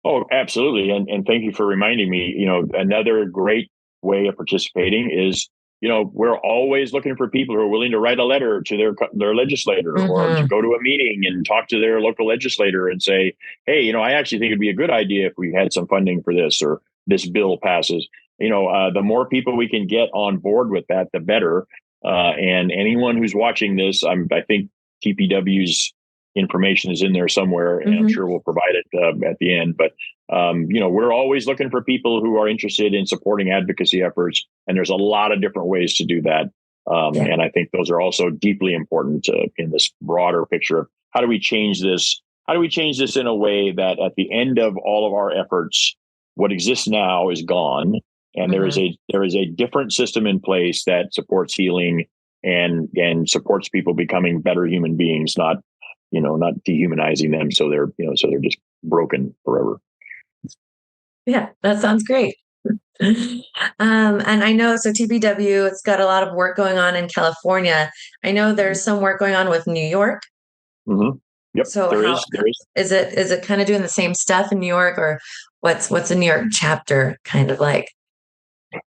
Oh, absolutely. And thank you for reminding me, another great way of participating is, we're always looking for people who are willing to write a letter to their legislator, or to go to a meeting and talk to their local legislator and say, hey, I actually think it'd be a good idea if we had some funding for this, or this bill passes. The more people we can get on board with that, the better. And anyone who's watching this, I think TPW's information is in there somewhere, and I'm sure we'll provide it at the end. But we're always looking for people who are interested in supporting advocacy efforts, and there's a lot of different ways to do that. And I think those are also deeply important in this broader picture of how do we change this? How do we change this in a way that at the end of all of our efforts, what exists now is gone, and there is a different system in place that supports healing and supports people becoming better human beings, not dehumanizing them so they're just broken forever.
Yeah, that sounds great. And I know, so TPW, it's got a lot of work going on in California. I know there's some work going on with New York.
Mm-hmm. Yep.
So
there is.
Is it kind of doing the same stuff in New York, or what's the New York chapter kind of like?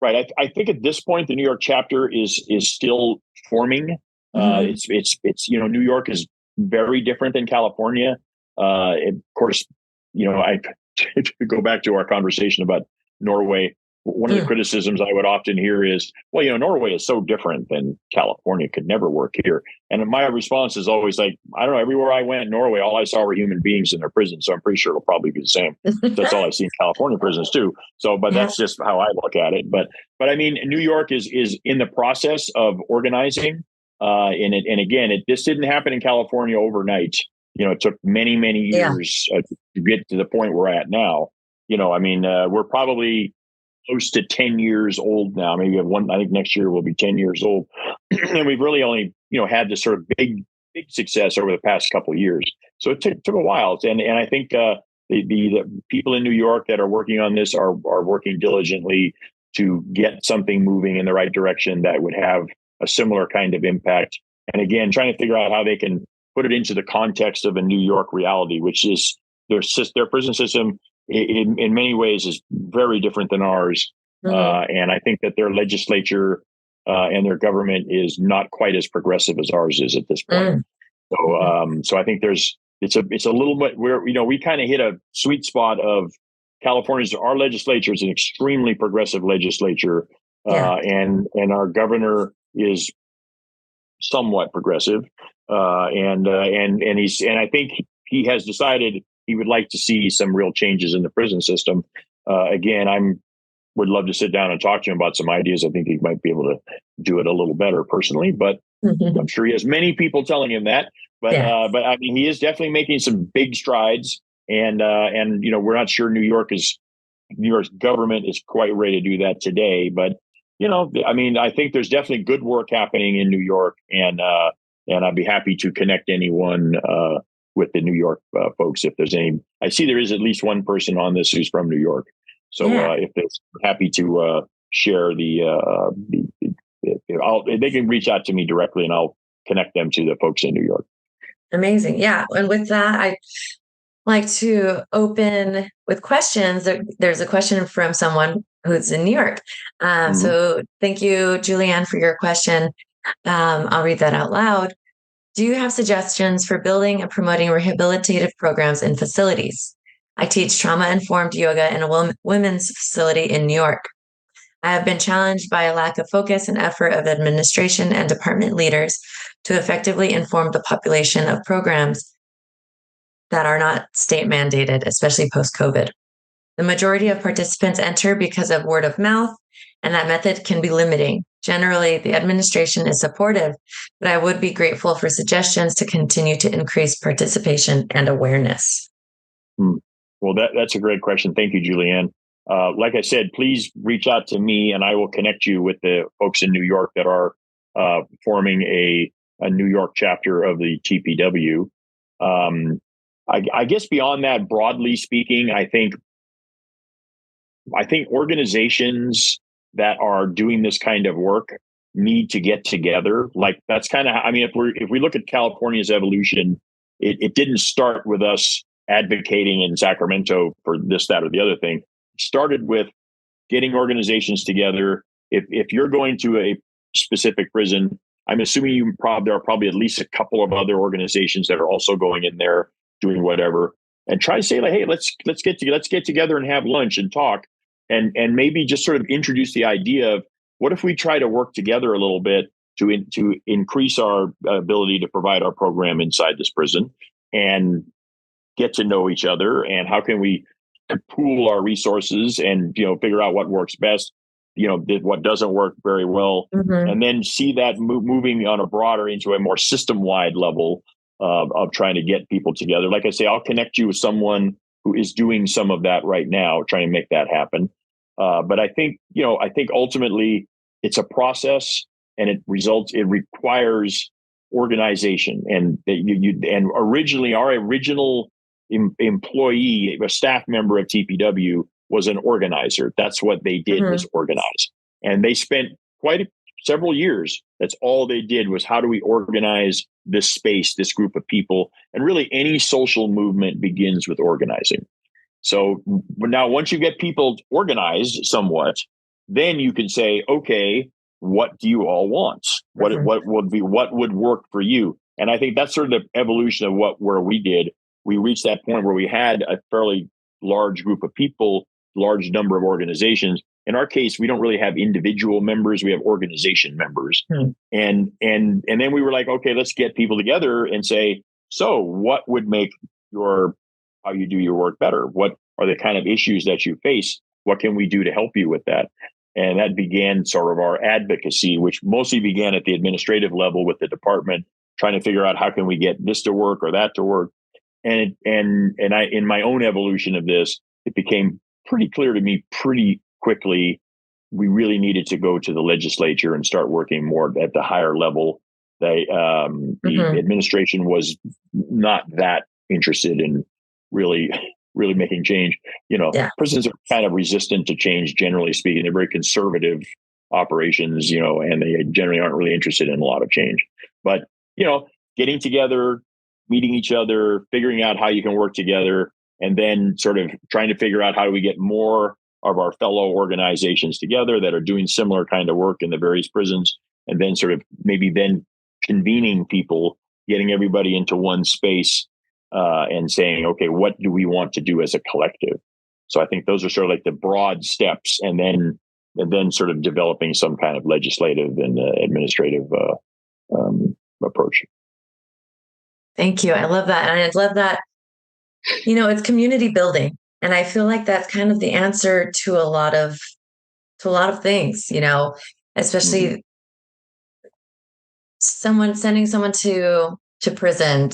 Right. I think at this point the New York chapter is still forming. It's New York is very different than California. Of course, I to go back to our conversation about Norway. One of the criticisms I would often hear is, well, Norway is so different than California, could never work here. And my response is always like, I don't know, everywhere I went in Norway, all I saw were human beings in their prisons. So I'm pretty sure it'll probably be the same. That's all I see in California prisons too. So, but that's just how I look at it. But I mean, New York is in the process of organizing. And again, this didn't happen in California overnight. It took many, many years to get to the point we're at now. We're probably close to 10 years old now. Maybe I think next year we'll be 10 years old. And we've really only, had this sort of big success over the past couple of years. So it took a while. And I think the people in New York that are working on this are working diligently to get something moving in the right direction that would have a similar kind of impact. And again, trying to figure out how they can put it into the context of a New York reality, which is their prison system in many ways is very different than ours. And I think that their legislature and their government is not quite as progressive as ours is at this point. So I think it's a little bit where, we kind of hit a sweet spot of our legislature is an extremely progressive legislature. And our governor is somewhat progressive. And I think he has decided he would like to see some real changes in the prison system. Again, would love to sit down and talk to him about some ideas. I think he might be able to do it a little better personally, but I'm sure he has many people telling him that. But I mean, he is definitely making some big strides, and we're not sure New York's government is quite ready to do that today. But I mean, I think there's definitely good work happening in New York, and I'd be happy to connect anyone with the New York folks if there's any. I see there is at least one person on this who's from New York, so if they're happy to share they can reach out to me directly, and I'll connect them to the folks in New York.
Amazing, yeah. And with that, I like to open with questions. There's a question from someone who's in New York. So thank you, Julianne, for your question. I'll read that out loud. Do you have suggestions for building and promoting rehabilitative programs in facilities? I teach trauma-informed yoga in a women's facility in New York. I have been challenged by a lack of focus and effort of administration and department leaders to effectively inform the population of programs that are not state mandated, especially post-COVID. The majority of participants enter because of word of mouth, and that method can be limiting. Generally, the administration is supportive, but I would be grateful for suggestions to continue to increase participation and awareness.
Well, that's a great question. Thank you, Julianne. Like I said, please reach out to me, and I will connect you with the folks in New York that are forming a New York chapter of the TPW. I guess beyond that, broadly speaking, I think organizations that are doing this kind of work need to get together. Like that's kind of, I mean, if we look at California's evolution, it didn't start with us advocating in Sacramento for this, that, or the other thing. It started with getting organizations together. If you're going to a specific prison, I'm assuming there are probably at least a couple of other organizations that are also going in there doing whatever, and try to say like, hey, let's get together and have lunch and talk, and maybe just sort of introduce the idea of what if we try to work together a little bit to increase our ability to provide our program inside this prison and get to know each other, and how can we pool our resources and, figure out what works best, what doesn't work very well, and then see that moving on a broader into a more system-wide level of trying to get people together. Like I say, I'll connect you with someone who is doing some of that right now, trying to make that happen. But I think ultimately it's a process, and it requires organization. And originally our original employee, a staff member of TPW, was an organizer. That's what they did, was organize. And they spent several years. That's all they did, was how do we organize this space, this group of people? And really any social movement begins with organizing. So now once you get people organized somewhat, then you can say, okay, what do you all want? What would work for you? And I think that's sort of the evolution of where we did. We reached that point where we had a fairly large group of people, large number of organizations. In our case, we don't really have individual members; we have organization members. And then we were like, okay, let's get people together and say, so what would make how you do your work better? What are the kind of issues that you face? What can we do to help you with that? And that began sort of our advocacy, which mostly began at the administrative level with the department, trying to figure out how can we get this to work or that to work. And I, in my own evolution of this, it became pretty clear to me pretty quickly we really needed to go to the legislature and start working more at the higher level. The administration was not that interested in really making change. Prisons are kind of resistant to change, generally speaking. They're very conservative operations, and they generally aren't really interested in a lot of change. But, getting together, meeting each other, figuring out how you can work together, and then sort of trying to figure out how do we get more of our fellow organizations together that are doing similar kind of work in the various prisons, and then sort of maybe then convening people, getting everybody into one space, and saying, okay, what do we want to do as a collective? So I think those are sort of like the broad steps, and then sort of developing some kind of legislative and administrative approach.
Thank you. I love that. And I love that, it's community building. And I feel like that's kind of the answer to a lot of things, especially sending someone to prison.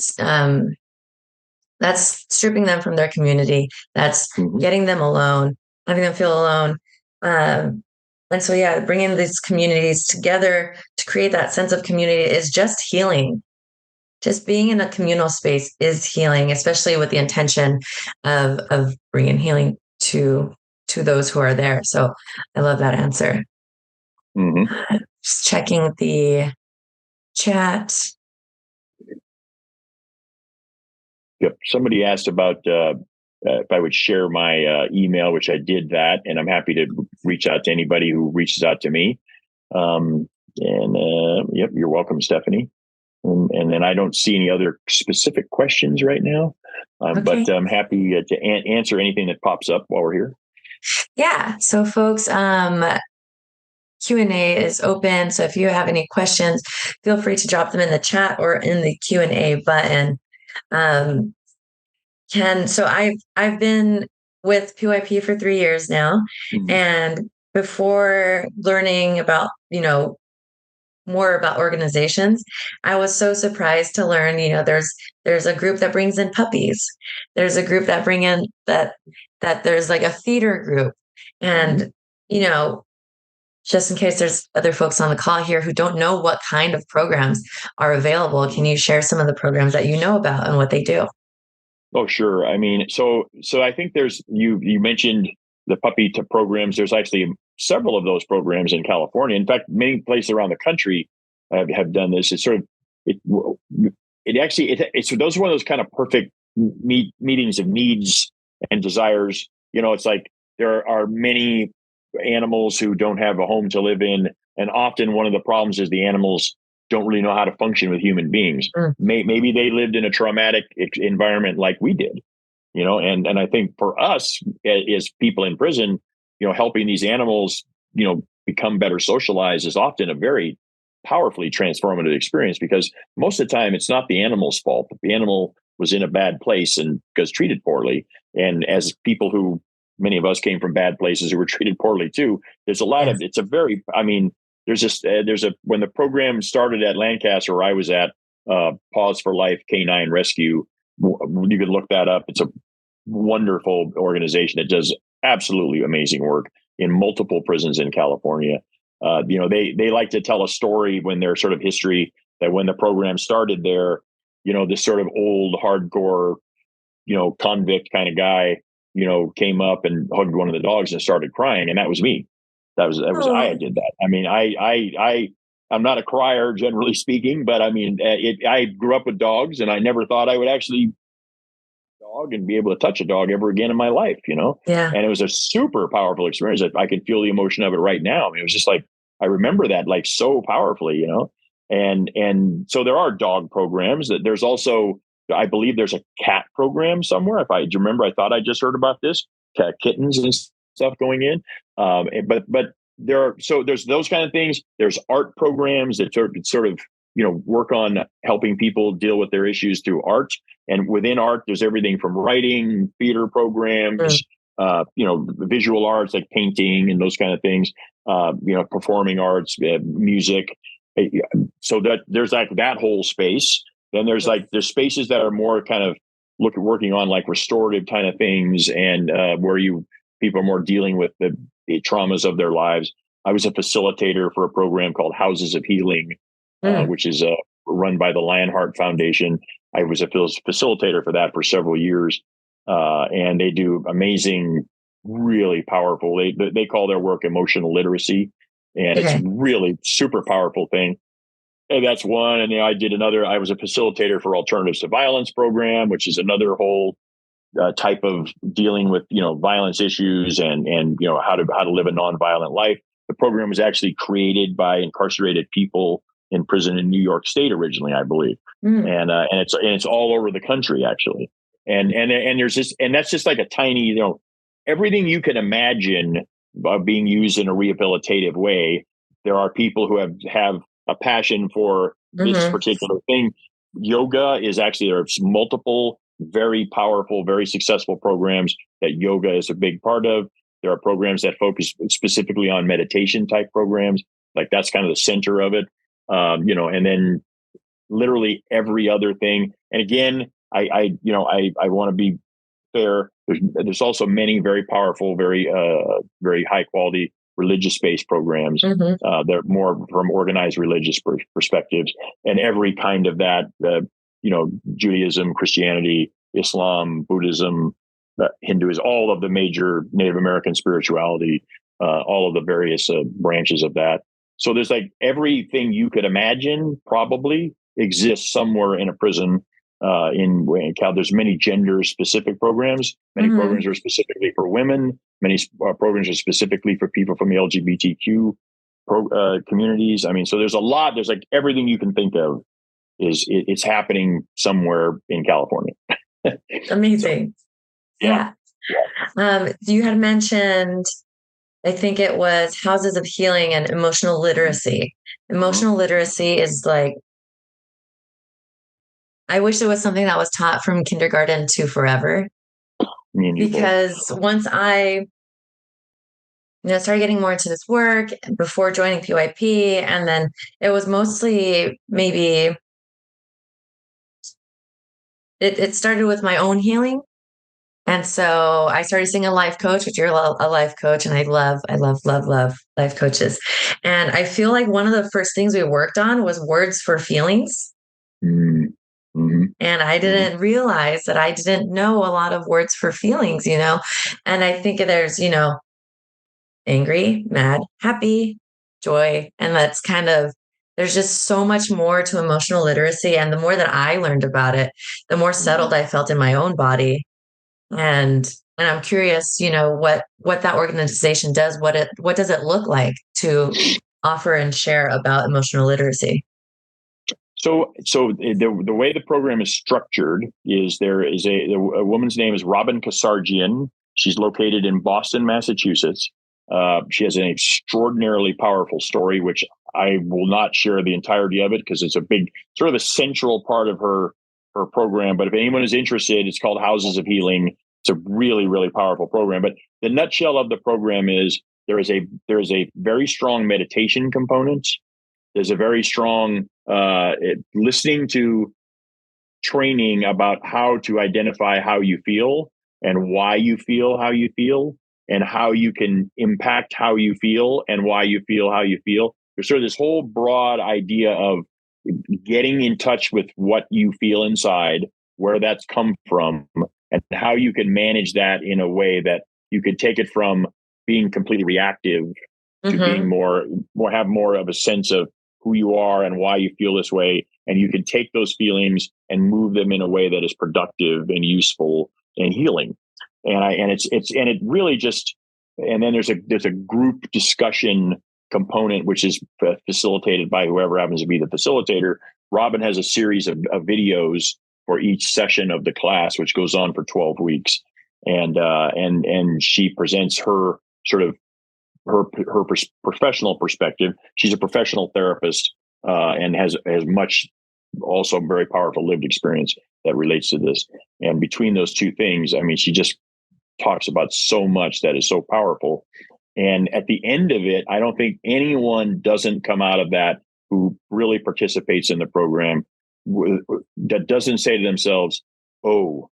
That's stripping them from their community. That's getting them alone, having them feel alone. And so, bringing these communities together to create that sense of community is just healing. Just being in a communal space is healing, especially with the intention of bringing healing to those who are there. So I love that answer. Just checking the chat.
Yep. Somebody asked about if I would share my email, which I did that, and I'm happy to reach out to anybody who reaches out to me. Yep, you're welcome, Stephanie. And then I don't see any other specific questions right now, but I'm happy to answer anything that pops up while we're here.
Yeah. So folks, Q&A is open. So if you have any questions, feel free to drop them in the chat or in the Q&A button. So I've been with PYP for 3 years now. And before learning about, more about organizations, I was so surprised to learn, there's a group that brings in puppies. There's a group that bring in that there's like a feeder group. And, just in case there's other folks on the call here who don't know what kind of programs are available, can you share some of the programs that you know about and what they do?
Oh, sure. I mean, so I think there's, you mentioned the puppy programs. There's actually several of those programs in California. In fact, many places around the country have done this. It's sort of, it's those are one of those kind of perfect meetings of needs and desires. It's like there are many animals who don't have a home to live in. And often one of the problems is the animals don't really know how to function with human beings. Maybe they lived in a traumatic environment like we did, and I think for us as people in prison, helping these animals, become better socialized is often a very powerfully transformative experience, because most of the time it's not the animal's fault. The animal was in a bad place and because treated poorly. And as people who, many of us came from bad places who were treated poorly too, there's a lot of, it's a very, I mean, when the program started at Lancaster, where I was at, Pause for Life Canine Rescue, you could look that up. It's a wonderful organization that does absolutely amazing work in multiple prisons in California. They like to tell a story when their sort of history that when the program started there, this sort of old hardcore, convict kind of guy, came up and hugged one of the dogs and started crying. And that was me. That was I did that. I mean, I'm not a crier generally speaking, but I mean, I grew up with dogs and I never thought I would actually dog and be able to touch a dog ever again in my life,
Yeah.
And it was a super powerful experience. I can feel the emotion of it right now. I mean, it was just like, I remember that like so powerfully, and so there are dog programs. That there's also, I believe there's a cat program somewhere. Do you remember, I thought I just heard about this, kittens and stuff going in. But there's those kind of things. There's art programs that sort of, work on helping people deal with their issues through art. And within art, there's everything from writing, theater programs, visual arts like painting and those kind of things, performing arts, music. So that there's like that whole space. Then there's spaces that are more kind of working on like restorative kind of things, and where people are more dealing with the traumas of their lives. I was a facilitator for a program called Houses of Healing, which is run by the Lanhart Foundation. I was a facilitator for that for several years, and they do amazing, really powerful. They call their work emotional literacy, and it's really super powerful thing. And that's one. And I did another. I was a facilitator for Alternatives to Violence program, which is another whole type of dealing with violence issues and how to live a nonviolent life. The program was actually created by incarcerated people in prison in New York State originally, I believe, and it's all over the country actually. And there's this, and that's just like a tiny, everything you can imagine being used in a rehabilitative way. There are people who have a passion for this particular thing. Yoga is actually, there's multiple very powerful, very successful programs that yoga is a big part of. There are programs that focus specifically on meditation type programs. Like that's kind of the center of it. And then literally every other thing. And again, I want to be fair. There's also many very powerful, very high quality religious-based programs. They're more from organized religious perspectives, and every kind of that, Judaism, Christianity, Islam, Buddhism, Hinduism, all of the major Native American spirituality, all of the various branches of that. So there's like everything you could imagine probably exists somewhere in a prison. In Cal, there's many gender-specific programs. Many programs are specifically for women. Many programs are specifically for people from the LGBTQ communities. I mean, so there's a lot. There's like everything you can think of it's happening somewhere in California.
Amazing. So, yeah. You had mentioned, I think it was Houses of Healing and emotional literacy. Emotional literacy is like, I wish it was something that was taught from kindergarten to forever. Because once I started getting more into this work before joining PYP, and then it was mostly maybe it started with my own healing. And so I started seeing a life coach, which you're a life coach, and I love life coaches. And I feel like one of the first things we worked on was words for feelings. And I didn't realize that I didn't know a lot of words for feelings, and I think there's, angry, mad, happy, joy. And that's kind of, there's just so much more to emotional literacy. And the more that I learned about it, the more settled I felt in my own body. And I'm curious, what that organization does, what does it look like to offer and share about emotional literacy?
So the way the program is structured is there is a woman's name is Robin Kasarjian. She's located in Boston, Massachusetts. She has an extraordinarily powerful story, which I will not share the entirety of it because it's a big sort of a central part of her her program, but if anyone is interested, it's called Houses of Healing. It's a really, really powerful program. But the nutshell of the program is there is a very strong meditation component. There's a very strong listening to training about how to identify how you feel and why you feel how you feel and how you can impact how you feel and why you feel how you feel. There's sort of this whole broad idea of getting in touch with what you feel inside, where that's come from, and how you can manage that in a way that you could take it from being completely reactive to being more have more of a sense of who you are and why you feel this way. And you can take those feelings and move them in a way that is productive and useful and healing. And it really just, and then there's a group discussion component, which is facilitated by whoever happens to be the facilitator. Robin has a series of videos for each session of the class, which goes on for 12 weeks. And she presents her sort of her professional perspective. She's a professional therapist and has much also very powerful lived experience that relates to this. And between those two things, I mean, she just talks about so much that is so powerful. And at the end of it, I don't think anyone doesn't come out of that who really participates in the program that doesn't say to themselves, oh,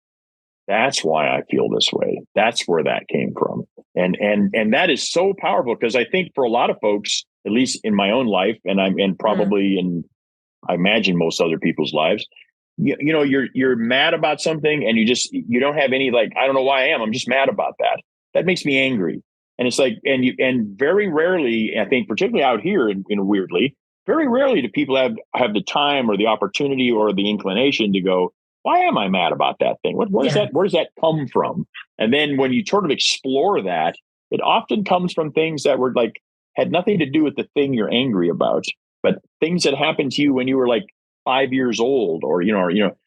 that's why I feel this way. That's where that came from. And that is so powerful, because I think for a lot of folks, at least in my own life, and probably in, I imagine, most other people's lives, you know, you're mad about something and you don't have any, like, I don't know why I am. I'm just mad about that. That makes me angry. And it's like, and very rarely, I think, particularly out here, in weirdly, very rarely do people have the time or the opportunity or the inclination to go, why am I mad about that thing? Where does that come from? And then when you sort of explore that, it often comes from things that were like, had nothing to do with the thing you're angry about, but things that happened to you when you were like 5 years old, or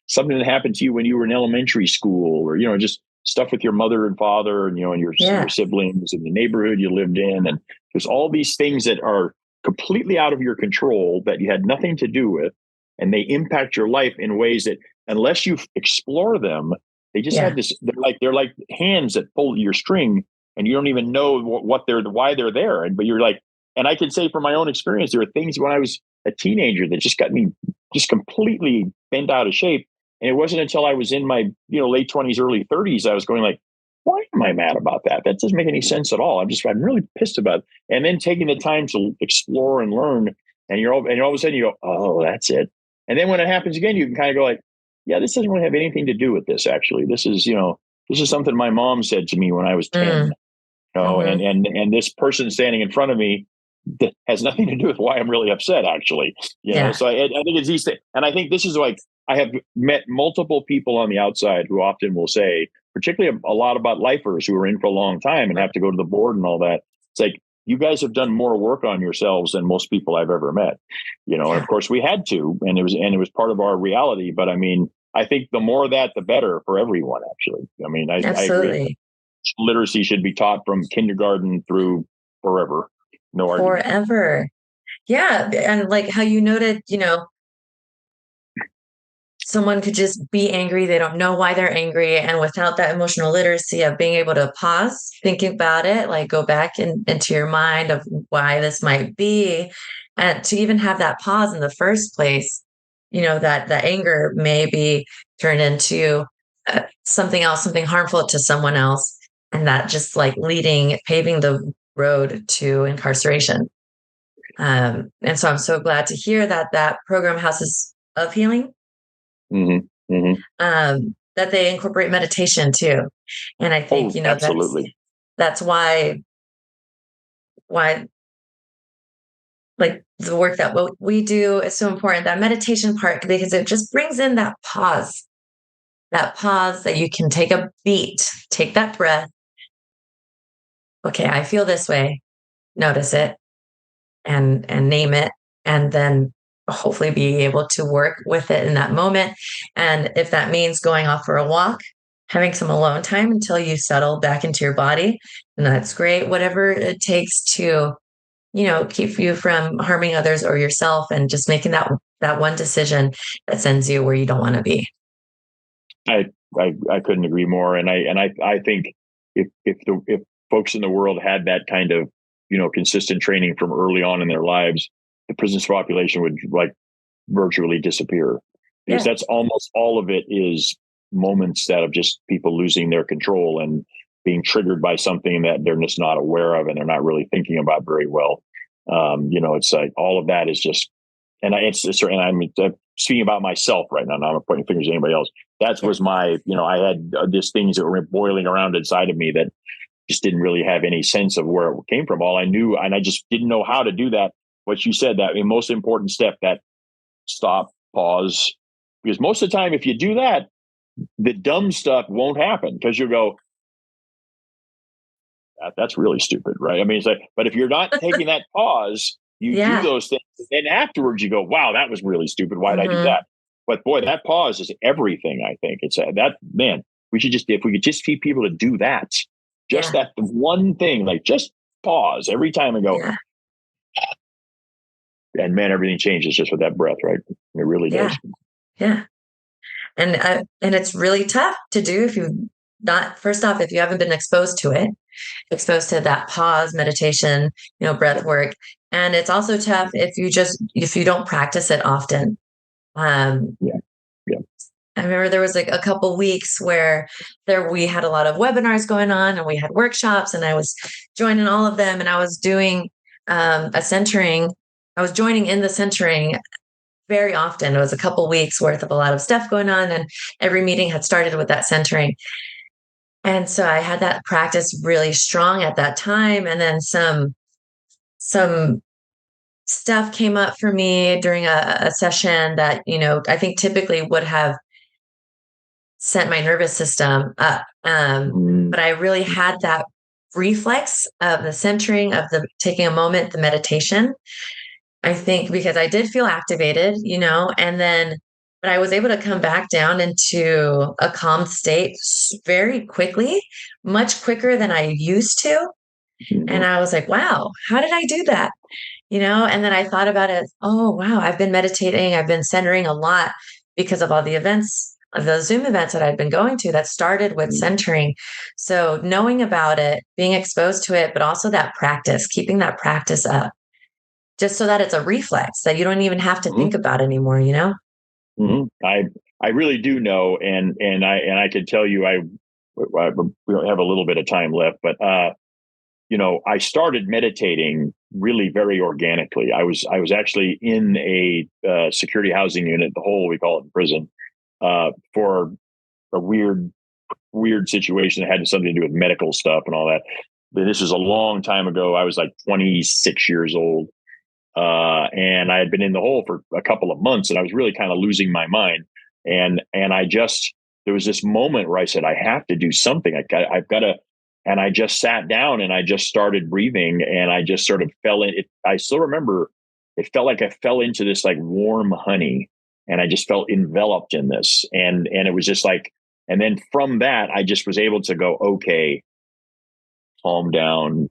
something that happened to you when you were in elementary school, or just stuff with your mother and father, and and your siblings, and the neighborhood you lived in. And there's all these things that are completely out of your control that you had nothing to do with, and they impact your life in ways that, unless you explore them, they just have this. They're like hands that pull your string, and you don't even know why they're there. But you're like, and I can say from my own experience, there are things when I was a teenager that just got me just completely bent out of shape. And it wasn't until I was in my late 20s, early 30s, I was going like, why am I mad about that? That doesn't make any sense at all. I'm really pissed about it. And then taking the time to explore and learn, and all of a sudden you go, oh, that's it. And then when it happens again, you can kind of go like, yeah, this doesn't really have anything to do with this. Actually, this is something my mom said to me when I was 10. And this person standing in front of me that has nothing to do with why I'm really upset. Actually, So I think it's these things, and I think this is like, I have met multiple people on the outside who often will say, particularly a lot about lifers who are in for a long time and have to go to the board and all that. It's like, you guys have done more work on yourselves than most people I've ever met, and of course we had to, and it was part of our reality. But I mean, I think the more of that, the better for everyone, actually. I mean, I agree. Literacy should be taught from kindergarten through forever. No argument.
Forever. Yeah. And like how you noted, someone could just be angry. They don't know why they're angry. And without that emotional literacy of being able to pause, think about it, like go back into your mind of why this might be, and to even have that pause in the first place, that the anger may be turned into something else, something harmful to someone else. And that just like paving the road to incarceration. And so I'm so glad to hear that program, Houses of Healing, that they incorporate meditation too. And I think,
absolutely.
That's why like the work that we do is so important, that meditation part, because it just brings in that pause that you can take a beat, take that breath. Okay, I feel this way. Notice it and name it, and then hopefully be able to work with it in that moment. And if that means going off for a walk, having some alone time until you settle back into your body, and that's great. Whatever it takes to, keep you from harming others or yourself, and just making that one decision that sends you where you don't want to be.
I couldn't agree more. And I think if folks in the world had that kind of, consistent training from early on in their lives, the prisons population would like virtually disappear, because that's almost all of it is moments that of just people losing their control and being triggered by something that they're just not aware of and they're not really thinking about very well. It's like all of that is just, and and I'm speaking about myself right now. Now I'm pointing fingers at anybody else. That was my, I had these things that were boiling around inside of me that just didn't really have any sense of where it came from. All I knew, and I just didn't know how to do that. What you said, that most important step, that stop, pause, because most of the time, if you do that, the dumb stuff won't happen, because you'll go, that's really stupid, right? I mean, it's like, but if you're not taking that pause, you do those things, and then afterwards you go, wow, that was really stupid. Why did I do that? But boy, that pause is everything. I think it's that, man, if we could just teach people to do that, just that one thing, like just pause every time and go, and man, everything changes just with that breath, right? It really does.
Yeah. And it's really tough to do if you first off, if you haven't been exposed to it, exposed to that pause, meditation, breath work. And it's also tough if you don't practice it often. I remember there was like a couple weeks where we had a lot of webinars going on and we had workshops, and I was joining all of them, and I was doing a centering. I was joining in the centering very often. It was a couple weeks worth of a lot of stuff going on, and every meeting had started with that centering. And so I had that practice really strong at that time. And then some stuff came up for me during a session that, I think typically would have sent my nervous system up. But I really had that reflex of the centering, of the taking a moment, the meditation. I think because I did feel activated, but I was able to come back down into a calm state very quickly, much quicker than I used to. And I was like, wow, how did I do that? And then I thought about it. Oh, wow, I've been meditating. I've been centering a lot because of all the events, of the Zoom events that I've been going to that started with centering. So knowing about it, being exposed to it, but also that practice, keeping that practice up, just so that it's a reflex that you don't even have to think about anymore,
I really do know. And I can tell you, we have a little bit of time left, but, I started meditating really very organically. I was actually in a security housing unit, the hole we call it in prison, for a weird situation that had something to do with medical stuff and all that. But this was a long time ago. I was like 26 years old. And I had been in the hole for a couple of months, and I was really kind of losing my mind. And there was this moment where I said, I have to do something. I've got to. And I just sat down and I just started breathing, and I just sort of fell in it. I still remember it felt like I fell into this like warm honey, and I just felt enveloped in this. And it was just like, and then from that, I just was able to go, okay, calm down,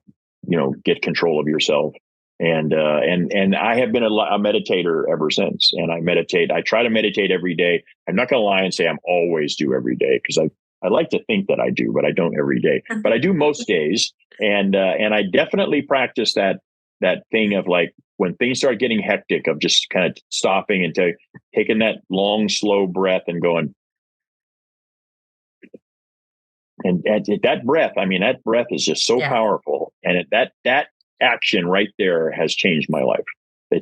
get control of yourself. And I have been a meditator ever since. And I meditate. I try to meditate every day. I'm not going to lie and say I'm always do every day, because I like to think that I do, but I don't every day. But I do most days, and I definitely practice that thing of like when things start getting hectic, of just kind of stopping and taking that long, slow breath and going. And that breath, that breath is just so powerful, and that action right there has changed my life. I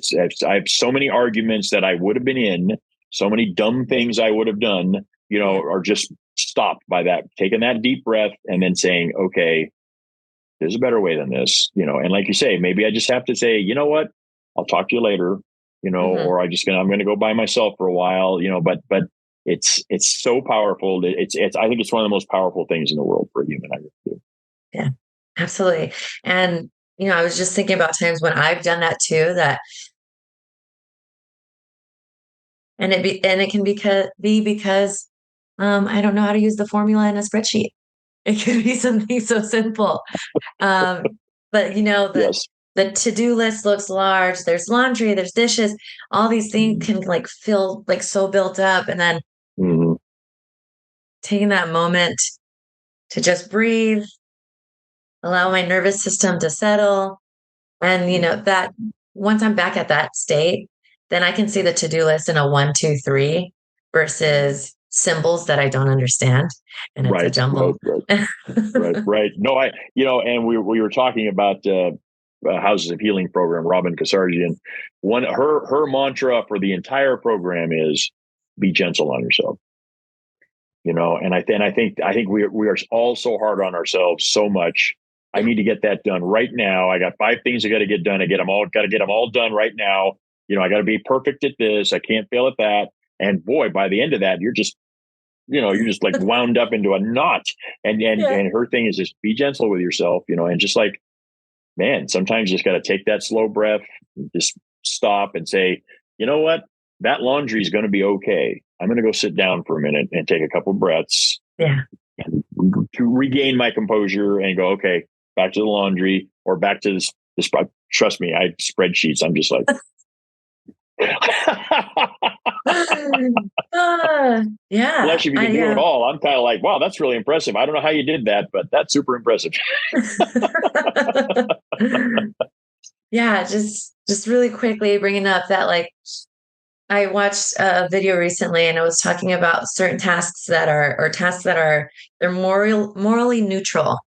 have so many arguments that I would have been in, so many dumb things I would have done, are just stopped by that, taking that deep breath and then saying, okay, there's a better way than this, and like you say, maybe I just have to say, you know what, I'll talk to you later, or I'm going to go by myself for a while, but it's so powerful. I think it's one of the most powerful things in the world for a human.
Yeah, absolutely. And, I was just thinking about times when I've done that too, and it can be because I don't know how to use the formula in a spreadsheet. It could be something so simple. But
Yes.
the to-do list looks large. There's laundry, there's dishes, all these things can like feel like so built up. And then taking that moment to just breathe, allow my nervous system to settle. And, that once I'm back at that state, then I can see the to-do list in a 1, 2, 3 versus symbols that I don't understand. And it's a jumble.
Right. No, and we were talking about Houses of Healing program, Robin Kasarjian. Her mantra for the entire program is be gentle on yourself. And I think we are all so hard on ourselves so much. I need to get that done right now. I got 5 things I got to get done. Got to get them all done right now. I got to be perfect at this. I can't fail at that. And boy, by the end of that, you're just like wound up into a knot. And her thing is just be gentle with yourself, and just like, man, sometimes you just got to take that slow breath, just stop and say, you know what, that laundry is going to be okay. I'm going to go sit down for a minute and take a couple breaths and to regain my composure and go, okay, back to the laundry or back to this. Trust me, I spreadsheets. I'm just like, unless you can do it all. I'm kind of like, wow, that's really impressive. I don't know how you did that, but that's super impressive.
Yeah, just really quickly bringing up that, like, I watched a video recently and it was talking about certain tasks that they're morally neutral.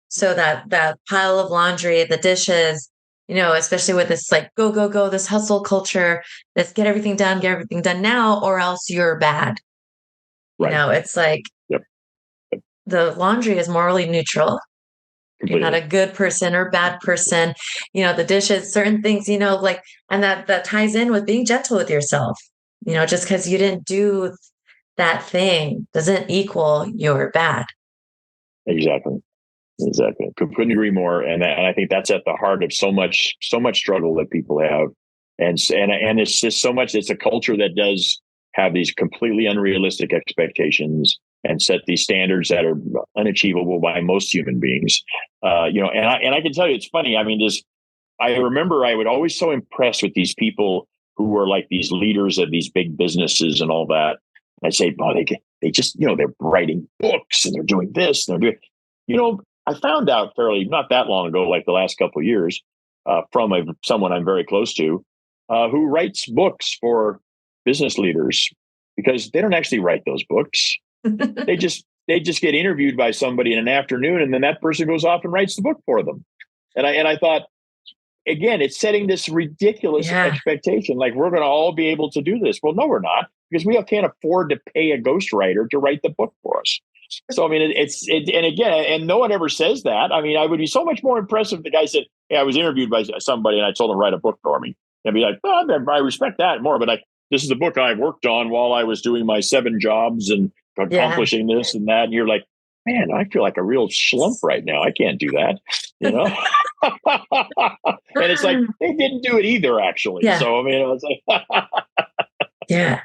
So that pile of laundry, the dishes, especially with this like go, go, go, this hustle culture, let's get everything done now, or else you're bad. Right. It's like the laundry is morally neutral. Completely. You're not a good person or bad person. The dishes, certain things, like, and that ties in with being gentle with yourself. Just because you didn't do that thing doesn't equal you're bad.
Exactly. Couldn't agree more. And I think that's at the heart of so much struggle that people have. And it's just so much, it's a culture that does have these completely unrealistic expectations and set these standards that are unachievable by most human beings. And I can tell you, it's funny. I mean, I remember I would always so impressed with these people who were like these leaders of these big businesses and all that. I'd say, oh, they just, they're writing books and they're doing this and they're doing, I found out fairly not that long ago, like the last couple of years, from someone I'm very close to, who writes books for business leaders, because they don't actually write those books. They just get interviewed by somebody in an afternoon, and then that person goes off and writes the book for them. And I thought, again, it's setting this ridiculous expectation, like we're going to all be able to do this. Well, no, we're not, because we can't afford to pay a ghostwriter to write the book for us. So, I mean, and no one ever says that. I mean, I would be so much more impressed if the guy said, hey, I was interviewed by somebody and I told him to write a book for me. And be like, well, I respect that more, but this is the book I worked on while I was doing my 7 jobs and accomplishing this and that. And you're like, man, I feel like a real schlump right now. I can't do that, And it's like, they didn't do it either, actually. Yeah. So, I mean, I was like,
yeah.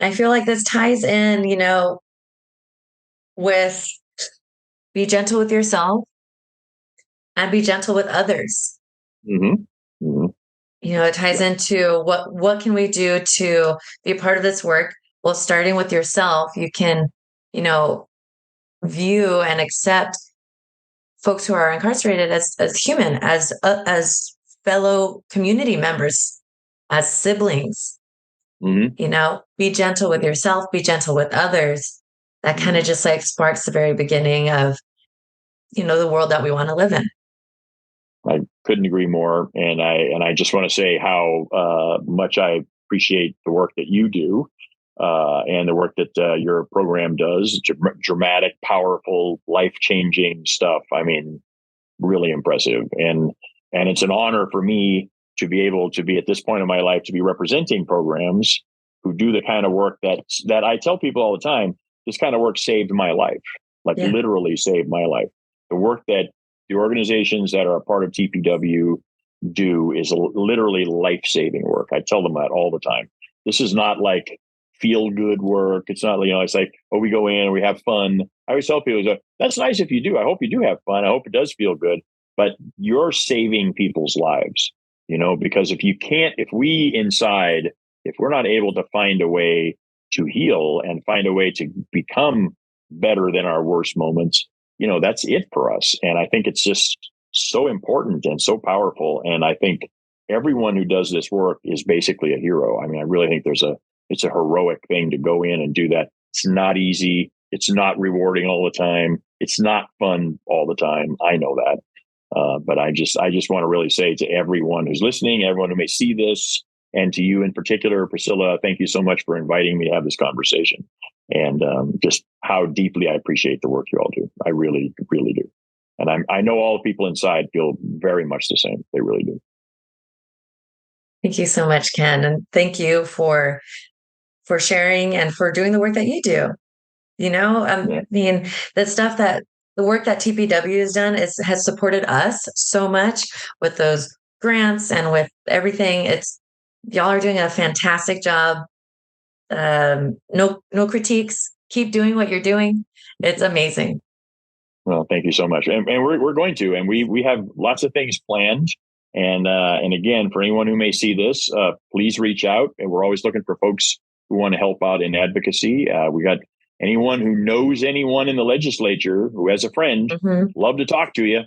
I feel like this ties in, with be gentle with yourself and be gentle with others.
Mm-hmm. Mm-hmm.
It ties into what can we do to be a part of this work? Well, starting with yourself, you can, view and accept folks who are incarcerated as human, as fellow community members, as siblings. Mm-hmm. Be gentle with yourself, be gentle with others. That kind of just like sparks the very beginning of, the world that we want to live in.
I couldn't agree more. And I just want to say how much I appreciate the work that you do and the work that your program does. Dramatic, powerful, life-changing stuff. I mean, really impressive. And it's an honor for me to be able to be at this point in my life to be representing programs who do the kind of work that I tell people all the time. This kind of work saved my life, literally saved my life. The work that the organizations that are a part of TPW do is literally life-saving work. I tell them that all the time. This is not like feel-good work. It's not, it's like, oh, we go in and we have fun. I always tell people, that's nice if you do. I hope you do have fun. I hope it does feel good. But you're saving people's lives, because if we're not able to find a way to heal and find a way to become better than our worst moments, that's it for us. And I think it's just so important and so powerful. And I think everyone who does this work is basically a hero. I mean, I really think it's a heroic thing to go in and do that. It's not easy. It's not rewarding all the time. It's not fun all the time. I know that. But I just want to really say to everyone who's listening, everyone who may see this, and to you in particular, Priscilla, thank you so much for inviting me to have this conversation, and just how deeply I appreciate the work you all do. I really, really do. And I know all the people inside feel very much the same. They really do.
Thank you so much, Ken. And thank you for sharing and for doing the work that you do. I mean, the work that TPW has done has supported us so much with those grants and with everything. Y'all are doing a fantastic job. No critiques. Keep doing what you're doing. It's amazing.
Well, thank you so much. And we're going to, and we have lots of things planned. And again, for anyone who may see this, please reach out. And we're always looking for folks who want to help out in advocacy. We got anyone who knows anyone in the legislature who has a friend, love to talk to you,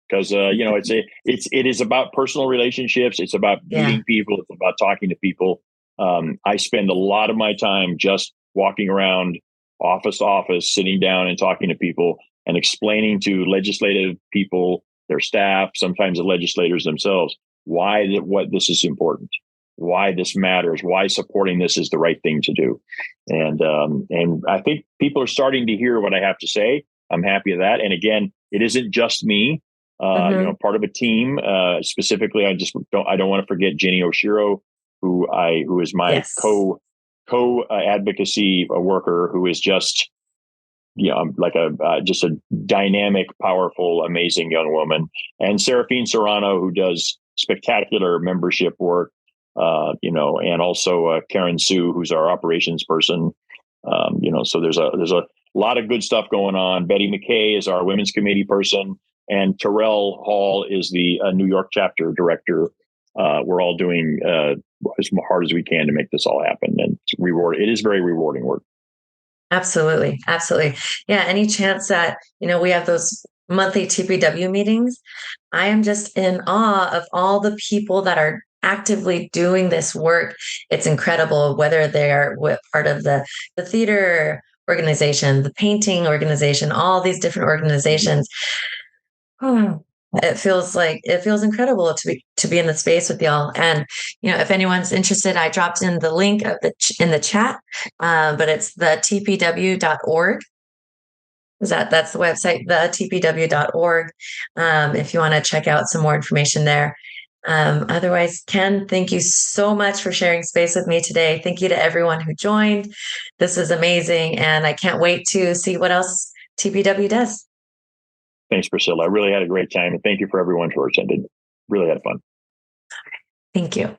because it is about personal relationships. It's about meeting people. It's about talking to people. I spend a lot of my time just walking around office to office, sitting down and talking to people and explaining to legislative people, their staff, sometimes the legislators themselves, what this is important, why this matters, why supporting this is the right thing to do. And I think people are starting to hear what I have to say. I'm happy with that. And again, it isn't just me, part of a team. Specifically, I don't want to forget Jenny Oshiro, who is my co advocacy worker, who is just, just a dynamic, powerful, amazing young woman, and Seraphine Serrano, who does spectacular membership work. And also Karen Sue, who's our operations person. So there's a lot of good stuff going on. Betty McKay is our women's committee person, and Terrell Hall is the New York chapter director. We're all doing as hard as we can to make this all happen, and it is very rewarding work.
Absolutely. Absolutely. Yeah. Any chance that, we have those monthly TPW meetings, I am just in awe of all the people that are actively doing this work. It's incredible, whether they're part of the theater organization, the painting organization, all these different organizations. It feels incredible to be in the space with y'all. And if anyone's interested, I dropped in the link in the chat, but it's the tpw.org. That's the website, the tpw.org. If you want to check out some more information there. Otherwise, Ken, thank you so much for sharing space with me today. Thank you to everyone who joined. This was amazing, and I can't wait to see what else TPW does.
Thanks, Priscilla. I really had a great time, and thank you for everyone who attended. Really had fun.
Thank you.